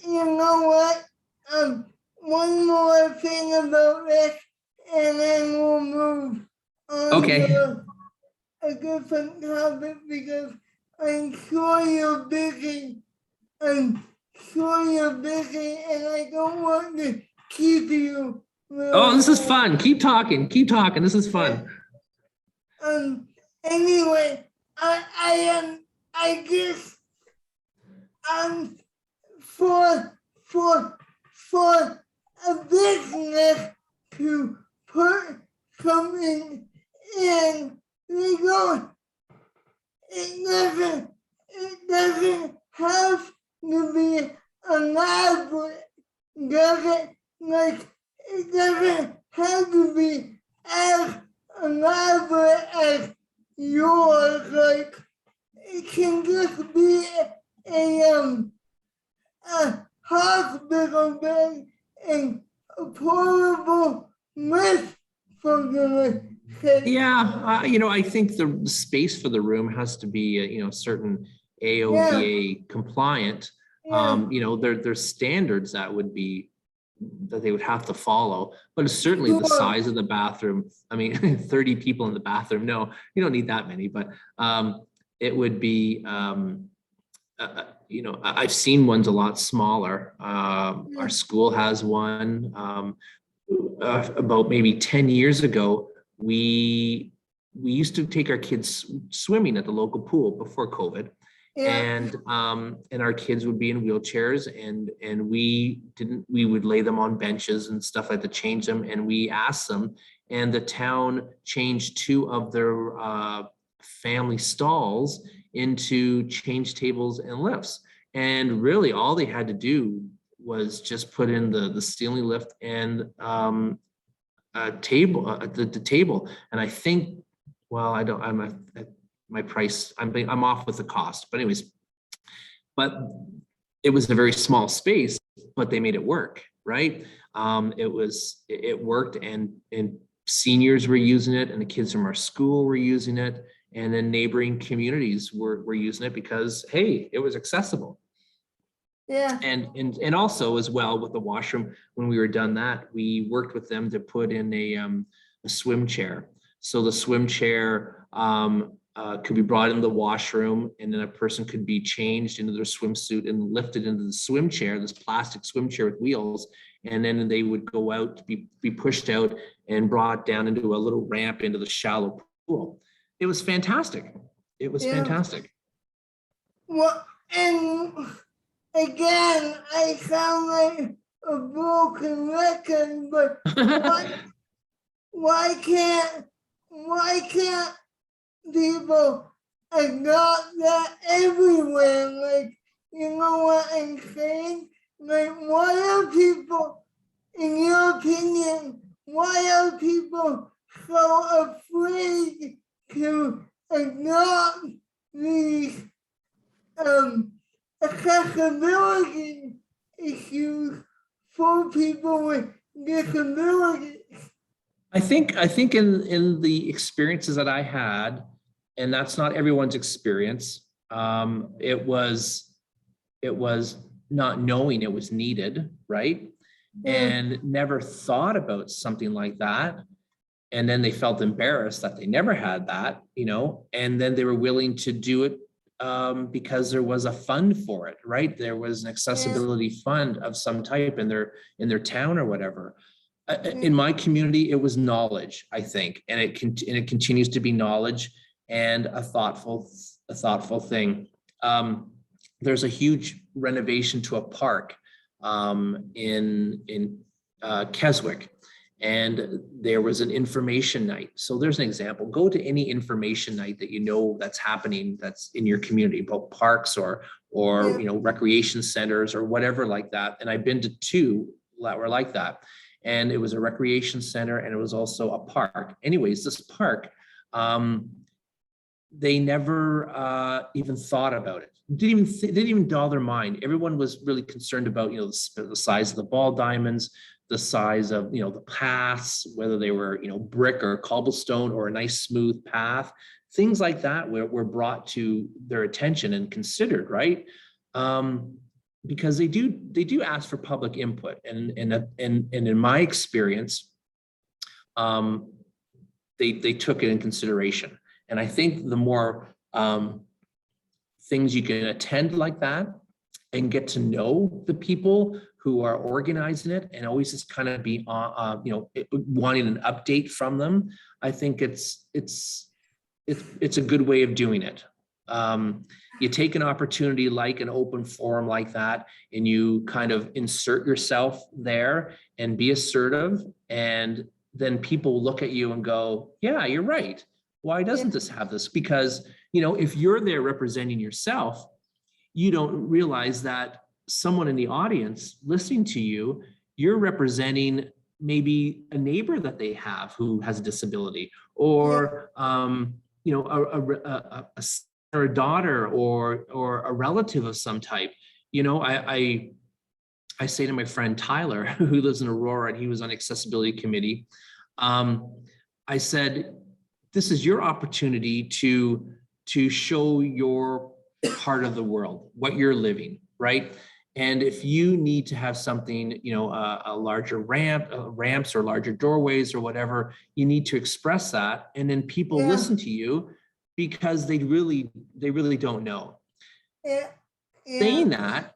you know what? One more thing about this, and then we'll move on Okay. to a different topic because I'm sure you're busy. I'm sure you're busy, and I don't want to keep you. Oh, this is fun. Keep talking. Keep talking. This is fun. Anyway, I guess for a business to put something in, it doesn't have to be elaborate, does it? Like, it doesn't have to be as elaborate as yours. Like, it can just be a hospital bed and a portable lift for the kids. Yeah, I think the space for the room has to be, certain AODA compliant. There's standards that they would have to follow, but it's certainly the size of the bathroom. I mean, 30 people in the bathroom. No, you don't need that many, but it would be, I've seen ones a lot smaller. Our school has one. About maybe 10 years ago, we used to take our kids swimming at the local pool before COVID. And our kids would be in wheelchairs, and we would lay them on benches and stuff like that, change them, and we asked them, and the town changed 2 of their family stalls into change tables and lifts. And really all they had to do was just put in the ceiling lift and a table, the table. And I think, well, my price, I'm off with the cost, but anyways, but it was a very small space, but they made it work, right? It worked, and seniors were using it, and the kids from our school were using it, and then neighboring communities were using it because, hey, it was accessible. Yeah. And also as well with the washroom, when we were done that, we worked with them to put in a swim chair. So the swim chair could be brought in the washroom, and then a person could be changed into their swimsuit and lifted into the swim chair, this plastic swim chair with wheels. And then they would go out to be pushed out and brought down into a little ramp into the shallow pool. It was fantastic. It was fantastic. Well, and again, I sound like a broken record, but why can't people adopt that everywhere? Like, you know what I'm saying? Like, why are people, in your opinion, why are people so afraid to adopt these accessibility issues for people with disabilities? I think in the experiences that I had, and that's not everyone's experience, it was not knowing it was needed, right? And never thought about something like that. And then they felt embarrassed that they never had that, and then they were willing to do it because there was a fund for it, right? There was an accessibility fund of some type in their town or whatever. In my community, it was knowledge, I think, and it continues to be knowledge and a thoughtful thing. There's a huge renovation to a park in Keswick, and there was an information night. So there's an example. Go to any information night that that's happening, that's in your community, about parks or recreation centers or whatever like that. And I've been to 2 that were like that. And it was a recreation center, and it was also a park. Anyways, this park, they never even thought about it. Didn't even dawn their mind. Everyone was really concerned about, you know, the size of the ball diamonds, the size of, you know, the paths, whether they were, you know, brick or cobblestone or a nice smooth path. Things like that were brought to their attention and considered, right? Because they do ask for public input, and in my experience, they took it in consideration. And I think the more things you can attend like that and get to know the people who are organizing it, and always just kind of be you know, wanting an update from them, I think it's a good way of doing it. You take an opportunity like an open forum like that, and you kind of insert yourself there and be assertive, and then people look at you and go, yeah, you're right. Why doesn't this have this? Because, you know, if you're there representing yourself, you don't realize that someone in the audience listening to you, you're representing maybe a neighbor that they have who has a disability, or you know, or a daughter, or a relative of some type. You know, I say to my friend Tyler, who lives in Aurora, and he was on accessibility committee. I said, this is your opportunity to show your part of the world, what you're living, right? And if you need to have something, you know, a larger ramps or larger doorways or whatever, you need to express that. And then people listen to you, because they really don't know. Saying that,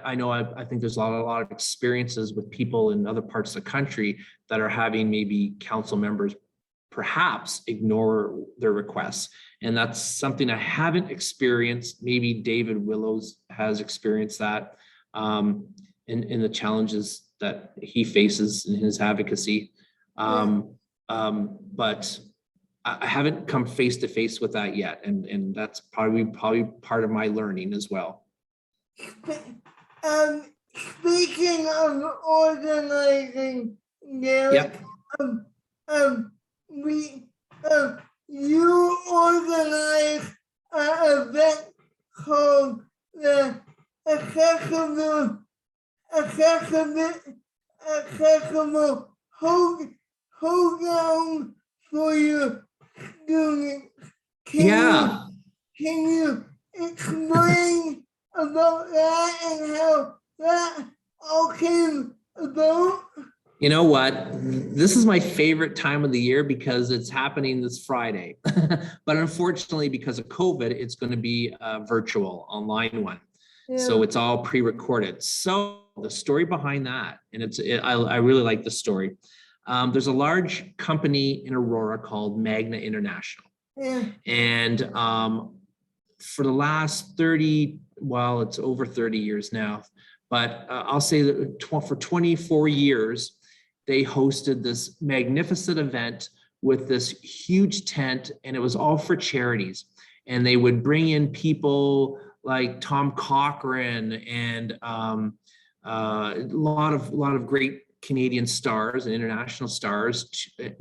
I know I think there's a lot of experiences with people in other parts of the country that are having maybe council members perhaps ignore their requests. And that's something I haven't experienced. Maybe David Willows has experienced that in the challenges that he faces in his advocacy. But I haven't come face to face with that yet. And that's probably part of my learning as well. Speaking of organizing, Derek, you organize an event called the Accessible Hoedown for your students. Can you explain about that and how that all came about? You know what? This is my favorite time of the year because it's happening this Friday. But unfortunately, because of COVID, it's going to be a virtual online one. So it's all pre-recorded. So the story behind that, and I really like the story. There's a large company in Aurora called Magna International. And for the last 30, well, it's over 30 years now, but I'll say that for 24 years, they hosted this magnificent event with this huge tent, and it was all for charities. And they would bring in people like Tom Cochran and a lot of great Canadian stars and international stars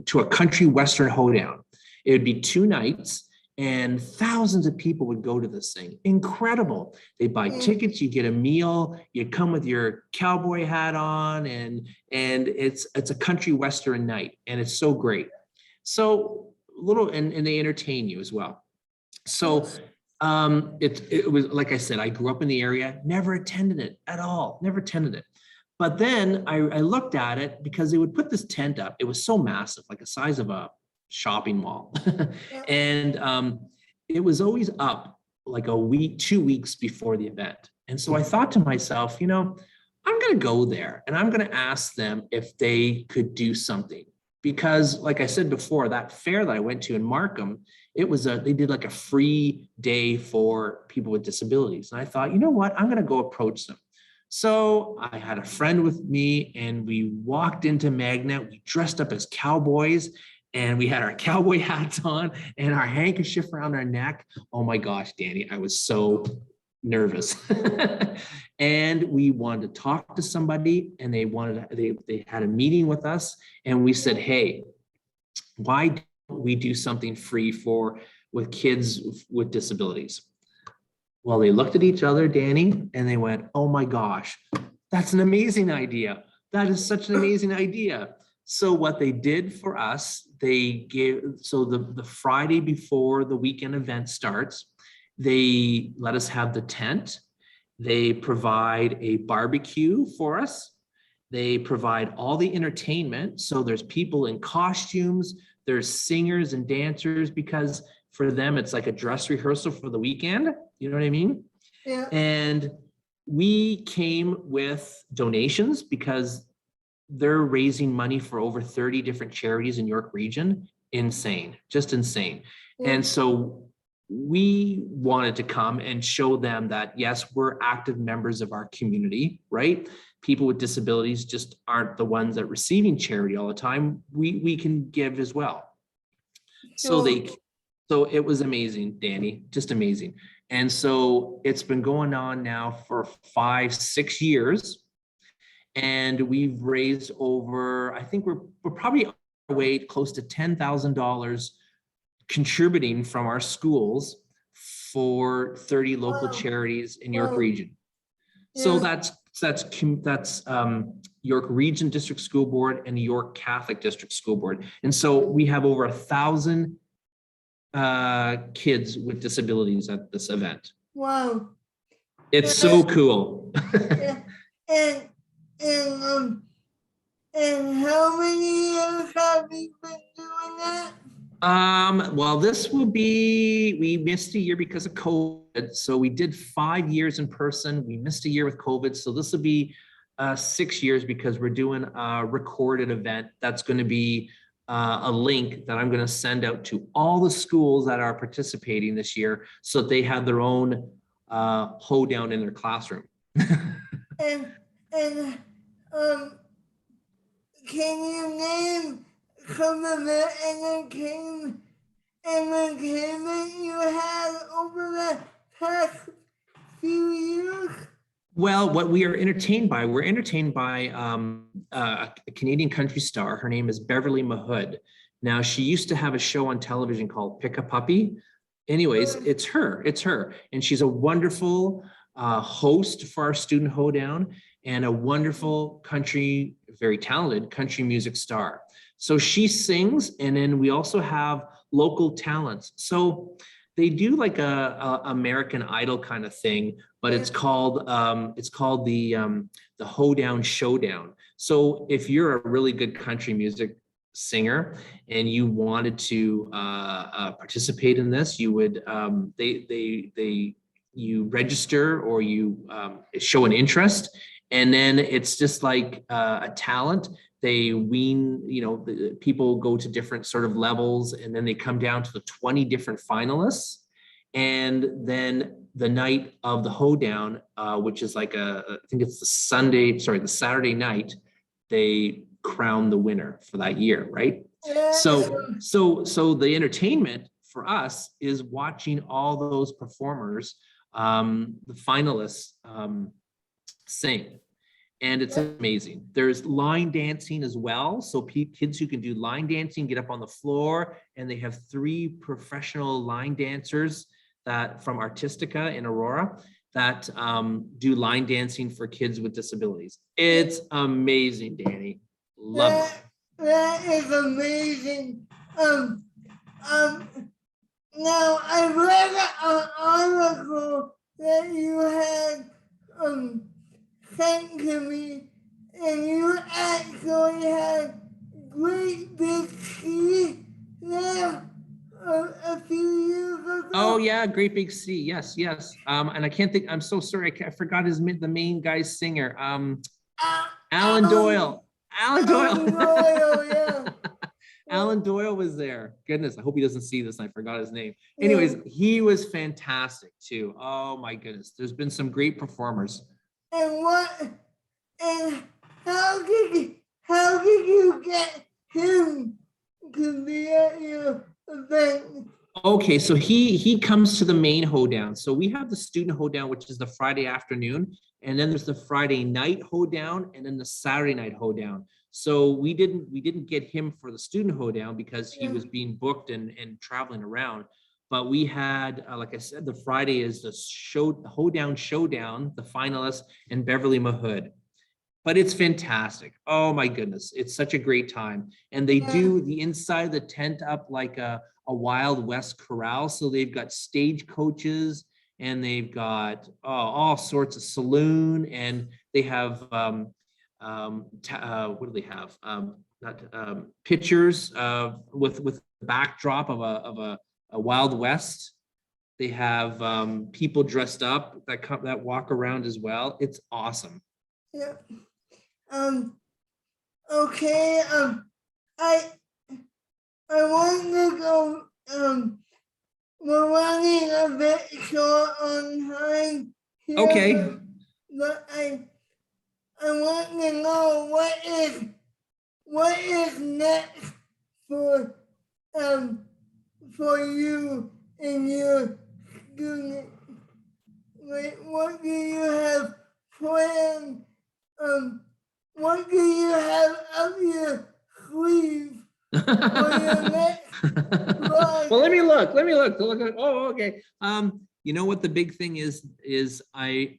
to a country western hoedown. It would be 2 nights, and thousands of people would go to this thing. Incredible. They buy tickets, you get a meal, you come with your cowboy hat on, and it's a country western night, and it's so great. So and they entertain you as well. So it was, like I said, I grew up in the area, never attended it at all, never attended it. But then I looked at it because they would put this tent up. It was so massive, like the size of a shopping mall. And it was always up like a week, 2 weeks before the event. And so I thought to myself, you know, I'm going to go there and I'm going to ask them if they could do something. Because like I said before, that fair that I went to in Markham, they did like a free day for people with disabilities. And I thought, you know what, I'm going to go approach them. So I had a friend with me, and we walked into Magna. We dressed up as cowboys, and we had our cowboy hats on and our handkerchief around our neck. Oh my gosh, Danny, I was so nervous. And we wanted to talk to somebody, and they had a meeting with us, and we said, hey, why don't we do something free for with kids with disabilities. Well, they looked at each other, Danny, and they went, oh my gosh, that's an amazing idea. That is such an amazing idea. So what they did for us, they gave, so the Friday before the weekend event starts, they let us have the tent. They provide a barbecue for us. They provide all the entertainment. So there's people in costumes, there's singers and dancers, because for them, it's like a dress rehearsal for the weekend. You know what I mean? Yeah. And we came with donations because they're raising money for over 30 different charities in York Region. Insane, just insane. Yeah. And so we wanted to come and show them that, yes, we're active members of our community, right? People with disabilities just aren't the ones that are receiving charity all the time. We can give as well. So so it was amazing, Danny, just amazing. And so it's been going on now for 5-6 years. And we've raised over, I think we're probably on our way close to $10,000 contributing from our schools for 30 local charities in York Region. So that's York Region District School Board and the York Catholic District School Board. And so we have over 1,000 kids with disabilities at this event. Wow. It's so cool. And how many years have you been doing that? Well, this will be, we missed a year because of COVID. So we did 5 years in person. We missed a year with COVID. So this will be 6 years because we're doing a recorded event. That's going to be a link that I'm going to send out to all the schools that are participating this year so that they have their own hoedown in their classroom. Can you name some of the entertainment you had over the past few years? Well, what we are entertained by, we're entertained by a Canadian country star. Her name is Beverly Mahood. Now, she used to have a show on television called Pick a Puppy. Anyways, it's her. And she's a wonderful host for our student hoedown and a wonderful country, very talented country music star. So she sings, and then we also have local talents. So they do like a American Idol kind of thing, but it's called the Hoedown Showdown. So if you're a really good country music singer and you wanted to participate in this, you would you register or you show an interest, and then it's just like a talent. They wean, the people go to different sort of levels, and then they come down to the 20 different finalists. And then the night of the hoedown, which is like I think it's the Saturday night, they crown the winner for that year, right? So the entertainment for us is watching all those performers, the finalists, sing. And it's amazing. There's line dancing as well. So kids who can do line dancing get up on the floor, and they have 3 professional line dancers that from Artistica in Aurora that do line dancing for kids with disabilities. It's amazing, Danny. Love it. That is amazing. Now I read an article that you had sent to me, and you actually had great big C there a few years ago. Oh yeah, Great Big C. Yes. And I can't think. I'm so sorry. I forgot the main guy's singer. Alan Doyle. Alan Doyle. Yeah. Alan Doyle was there. Goodness, I hope he doesn't see this. I forgot his name. Anyways, he was fantastic too. Oh my goodness, there's been some great performers. And how did you get him to be at your event? Okay, so he comes to the main hoedown. So we have the student hoedown, which is the Friday afternoon, and then there's the Friday night hoedown, and then the Saturday night hoedown. So we didn't get him for the student hoedown because he was being booked and traveling around. But we had, like I said, the Friday is the Hoedown Showdown, the finalists, and Beverly Mahood. But it's fantastic. Oh my goodness, it's such a great time. And they do the inside of the tent up like a Wild West corral. So they've got stage coaches and they've got all sorts of saloon, and they have what do they have? Pictures with the backdrop of a Wild West. They have people dressed up that walk around as well. It's awesome. Yeah. Okay. I want to go. We're running a bit short on time here. Okay. But I want to know what is next for you and your student. Like, what do you have planned? What do you have up your sleeve for your next project? Well, let me look. Oh, okay. You know what the big thing is I've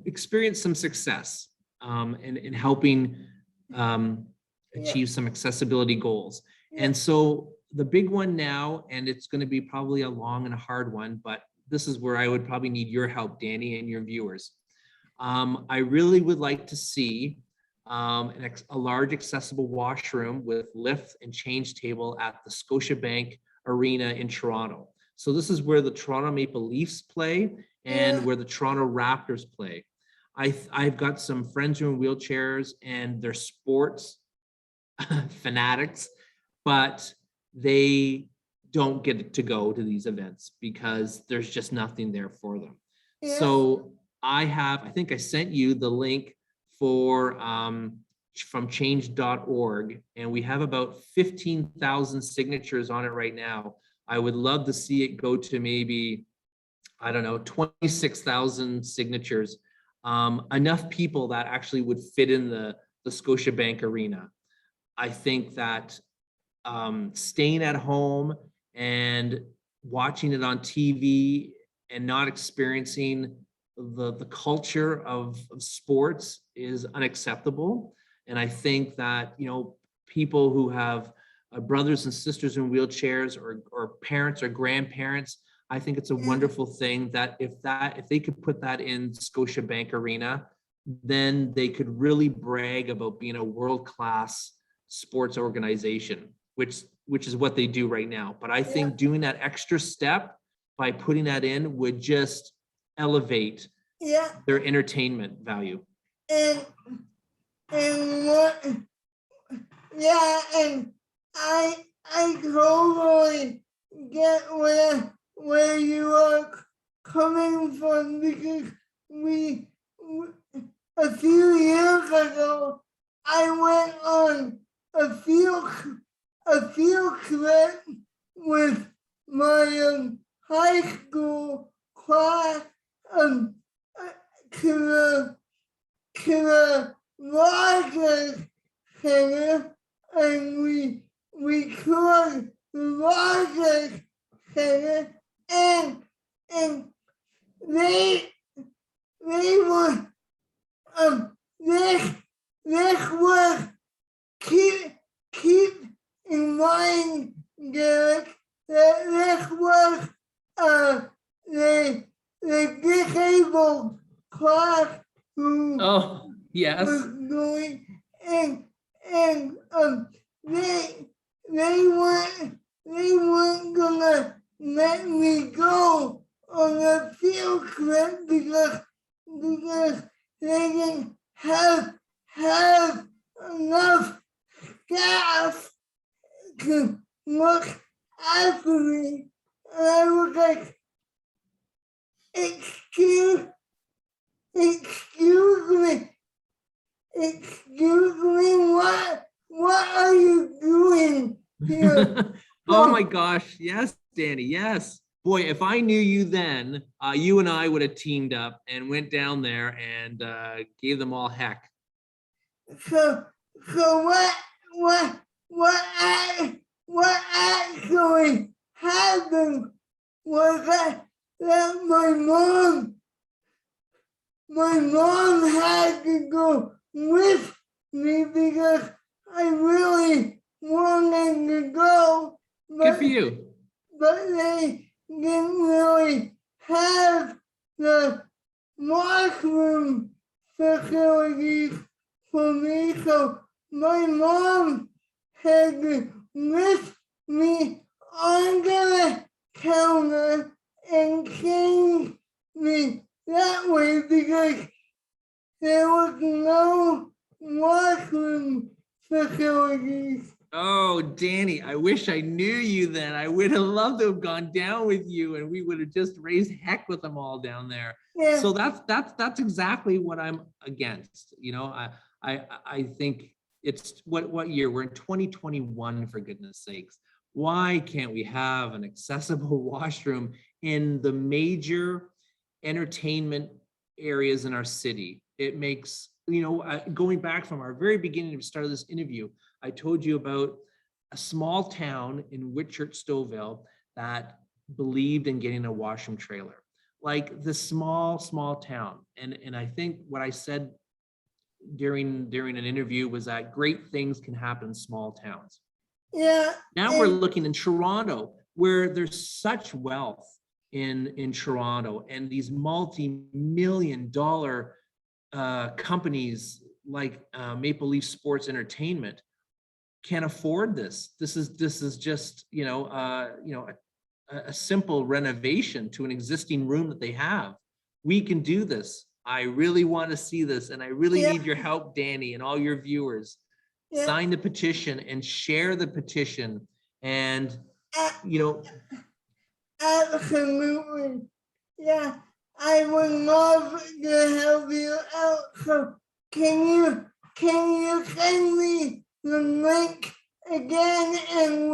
experienced some success in helping achieve some accessibility goals. And so the big one now, and it's going to be probably a long and a hard one, but this is where I would probably need your help, Danny, and your viewers. I really would like to see a large accessible washroom with lift and change table at the Scotiabank Arena in Toronto. So this is where the Toronto Maple Leafs play and where the Toronto Raptors play. I've got some friends who are in wheelchairs and they're sports fanatics, but they don't get to go to these events because there's just nothing there for them. So I think I sent you the link for from change.org, and we have about 15,000 signatures on it right now. I would love to see it go to maybe, I don't know, 26,000 signatures, enough people that actually would fit in the Scotiabank Arena. I think that staying at home and watching it on TV and not experiencing the culture of sports is unacceptable. And I think that, you know, people who have brothers and sisters in wheelchairs or parents or grandparents, I think it's a wonderful thing that if they could put that in Scotiabank Arena, then they could really brag about being a world-class sports organization, which is what they do right now. But I think doing that extra step by putting that in would just elevate their entertainment value. And I totally get where you are coming from, because a few years ago I went on a field trip with my high school class to the Rogers Center, and we toured the Rogers Center, and they were this was keep in mind, Derek, that this was the disabled class who was going, and they weren't gonna let me go on a field trip because they didn't have enough staff to look after me. And I was like, excuse me, what are you doing here? Oh my gosh, yes, Danny, yes. Boy, if I knew you then, you and I would have teamed up and went down there and gave them all heck. So what actually happened was that my mom had to go with me because I really wanted to go, Good for you. but they didn't really have the washroom facilities for me, so my mom had to lift me onto the counter and change me that way because there was no washroom facilities. Oh, Danny, I wish I knew you then. I would have loved to have gone down with you and we would have just raised heck with them all down there. Yeah. So that's exactly what I'm against. You know, I think it's what year? We're in 2021, for goodness sakes. Why can't we have an accessible washroom in the major entertainment areas in our city? It makes, you know, going back from our very beginning to the start of this interview, I told you about a small town in Whitchurch, Stouffville that believed in getting a washroom trailer. Like the small town. And I think what I said during an interview was that great things can happen in small towns. Yeah. Now we're looking in Toronto, where there's such wealth in Toronto, and these multi-million-dollar companies like Maple Leaf Sports Entertainment can afford this. This is just a simple renovation to an existing room that they have. We can do this. I really want to see this, and I really need your help, Danny, and all your viewers. Sign the petition and share the petition, and Absolutely. Yeah, I would love to help you out. So can you send me the link again, and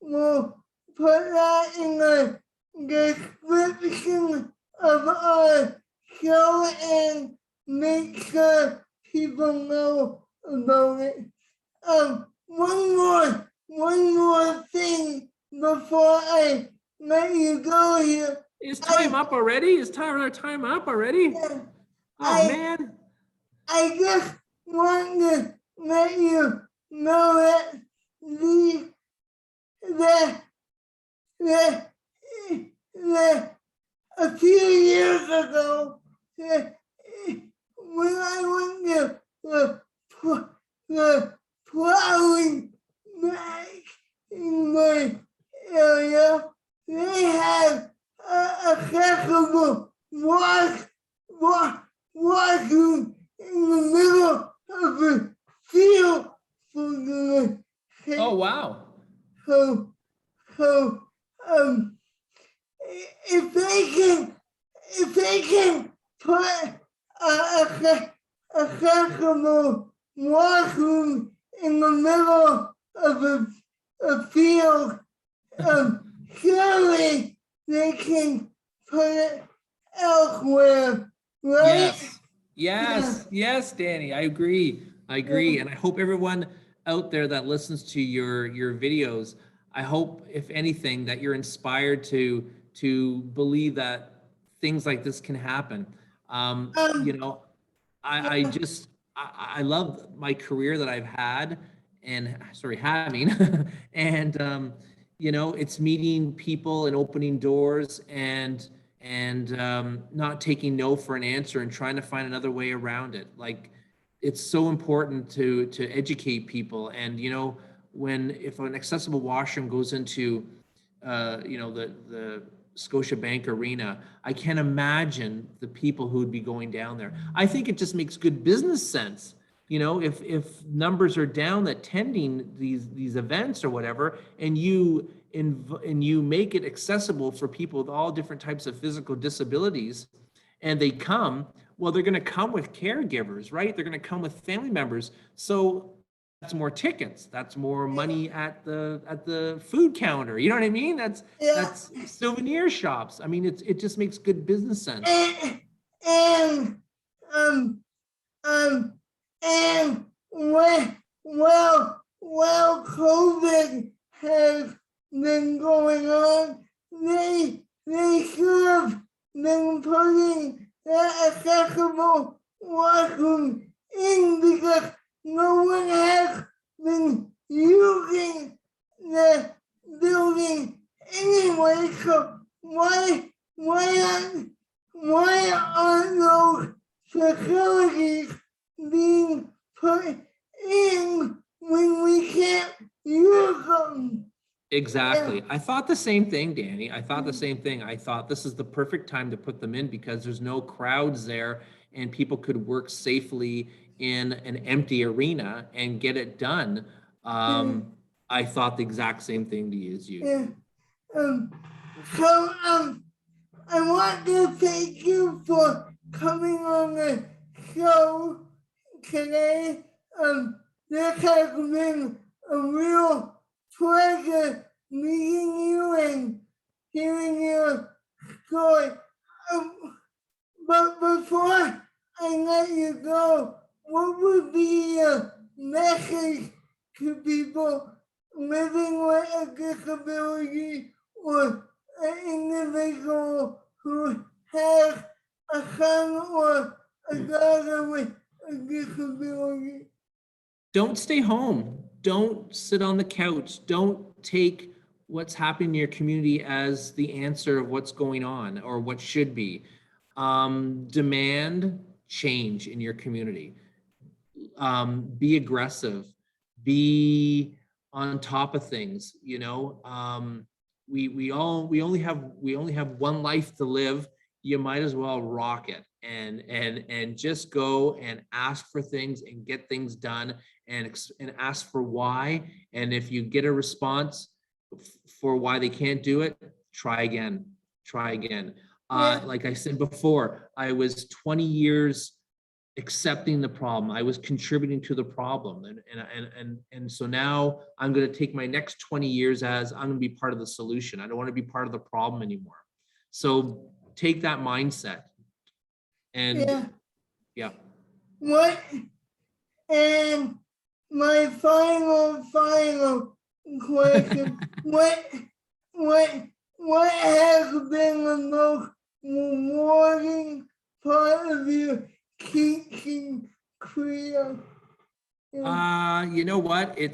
we'll put that in the description of our show and make sure people know about it. One more thing before I let you go here. Is time up already? Is our time up already? Man. I just want to let you know that a few years ago, when I went to the plowing back in my area, they had accessible washroom in the middle of the field for the kids. Oh, wow. So if they can put accessible washroom in the middle of a field, surely they can put it elsewhere, right? Yes, Danny, I agree. And I hope everyone out there that listens to your videos, I hope, if anything, that you're inspired to believe that things like this can happen. I love my career that I've had and having and it's meeting people and opening doors and not taking no for an answer and trying to find another way around it. Like, it's so important to educate people. And if an accessible washroom goes into the Scotiabank arena, I can't imagine the people who would be going down there. I think it just makes good business sense. If numbers are down attending these events or whatever, and you make it accessible for people with all different types of physical disabilities, and they come, well, they're going to come with caregivers, right? They're going to come with family members. So that's more tickets. That's more money at the food counter. You know what I mean? That's souvenir shops. I mean, it just makes good business sense. And when COVID has been going on. They should have been putting that accessible washroom in because no one has been using the building anyway. So why aren't those facilities being put in when we can't use them? Exactly. I thought the same thing, Danny. I thought the same thing. I thought this is the perfect time to put them in because there's no crowds there and people could work safely in an empty arena and get it done. I thought the exact same thing to use you. Yeah. So I want to thank you for coming on the show today. This has been a real pleasure meeting you and hearing your story. But before I let you go, what would be your message to people living with a disability or an individual who has a son or a daughter with a disability? Don't stay home. Don't sit on the couch. Don't take what's happening in your community as the answer of what's going on or what should be. Demand change in your community. Be aggressive. Be on top of things. You know, we only have one life to live. You might as well rock it and just go and ask for things and get things done and ask for why. And if you get a response for why they can't do it, try again. Like I said before, I was 20 years accepting the problem. I was contributing to the problem. And so now I'm going to take my next 20 years as I'm going to be part of the solution. I don't want to be part of the problem anymore. So take that mindset. And yeah. What? And my final question, what has been the most rewarding part of your teaching career? You know what? I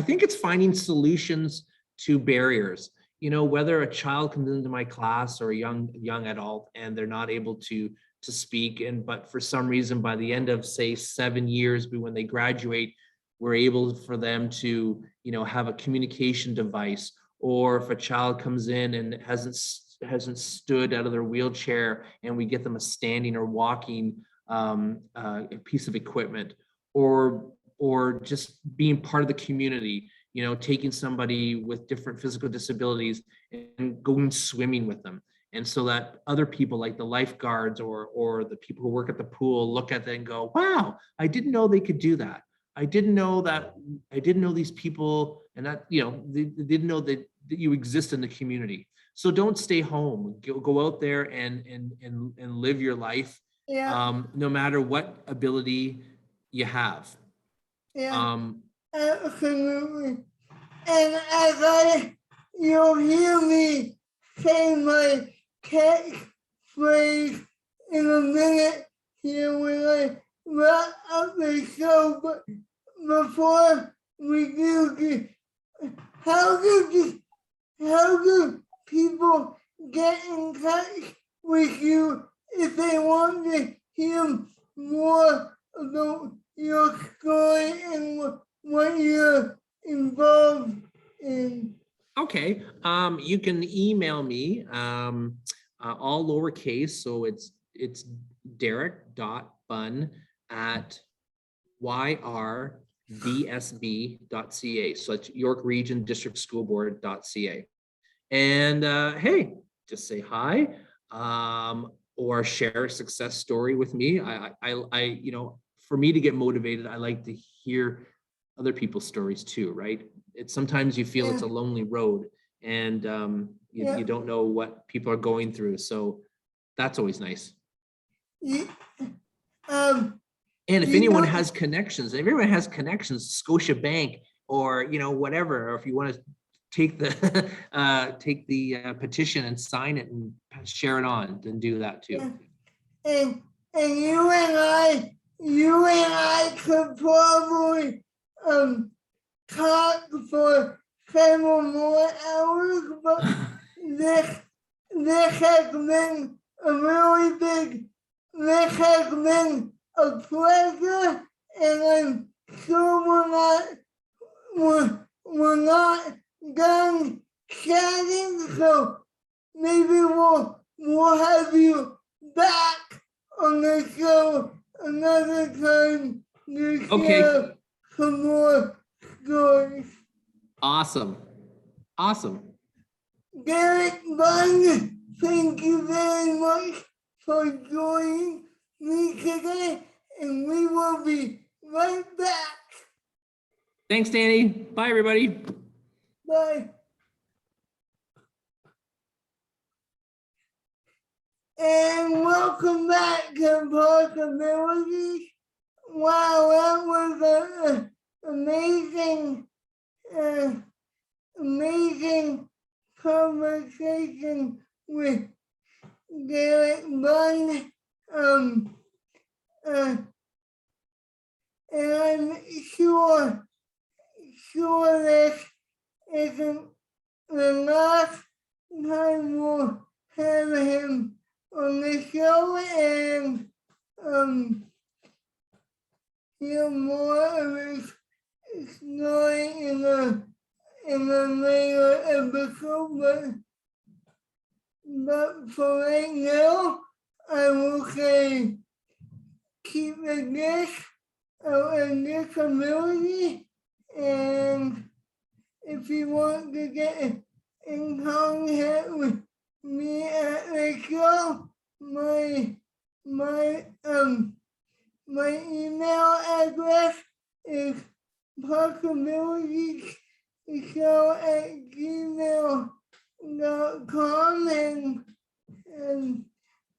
think it's finding solutions to barriers. You know, whether a child comes into my class or a young adult and they're not able to speak, but for some reason by the end of say 7 years, when they graduate, we're able for them to, you know, have a communication device. Or if a child comes in and hasn't stood out of their wheelchair and we get them a standing or walking a piece of equipment, or just being part of the community, you know, taking somebody with different physical disabilities and going swimming with them. And so that other people like the lifeguards or the people who work at the pool look at them and go, wow, I didn't know they could do that. I didn't know these people, and that, you know, they didn't know that you exist in the community. So don't stay home. Go out there and live your life, no matter what ability you have. Absolutely. And you'll hear me say my catchphrase in a minute here when I wrap up the show, but before we do this, how do people get in touch with you if they want to hear more about your story and what you're involved in? Okay, you can email me, all lowercase, so it's derek.bunn@yrbsb.ca. So it's York Region District School Board.ca. And hey, just say hi, or share a success story with me. I you know, for me to get motivated, I like to hear other people's stories too, right? It's sometimes you feel it's a lonely road, and you don't know what people are going through. So that's always nice. And if You anyone know- has connections, if everyone has connections, Scotiabank or, whatever, or if you want to take the, petition and sign it and share it on, then do that too. and you and I could probably talk for several more hours, but this has been a really big, this has been a pleasure, and I'm sure we're not done chatting, so maybe we'll have you back on the show another time to Okay. share some more stories. Awesome. Derek Bunn, thank you very much for joining me today, and we will be right back. Thanks, Danny. Bye, everybody. Bye. And welcome back to Possibilities. Wow, that was an amazing conversation with Derek Bunn. And I'm sure this isn't the last time we'll have him on the show, and hear more of his story in a later episode. But for right now, I will say keep the dish out of disability, and if you want to get in contact with me at the show, my email address is possibilitiesshow@gmail.com, and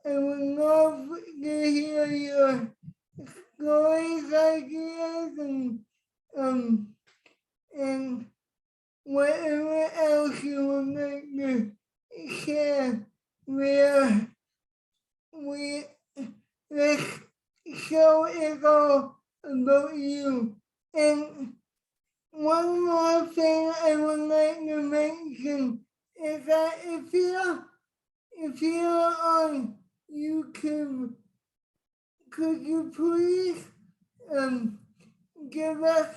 I would love to hear your stories, ideas, and whatever else you would like to share. This show is all about you. And one more thing I would like to mention is that if you're on YouTube, could you please give us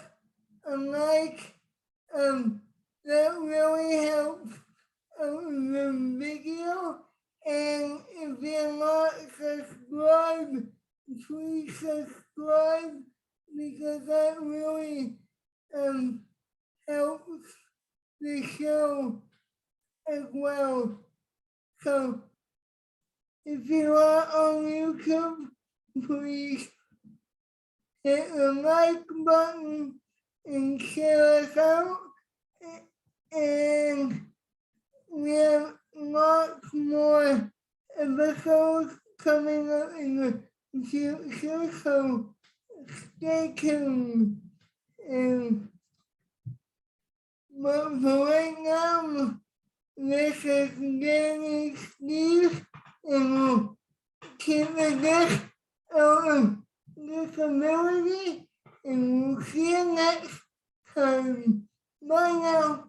a like? That really helps the video. And if you're not subscribed, please subscribe, because that really helps the show as well. So if you are on YouTube, please hit the like button and share us out. And we have lots more episodes coming up in the future, so stay tuned. And but for right now, this is Danny Steeves, and we'll keep the dish out of disability, and we'll see you next time. Bye now.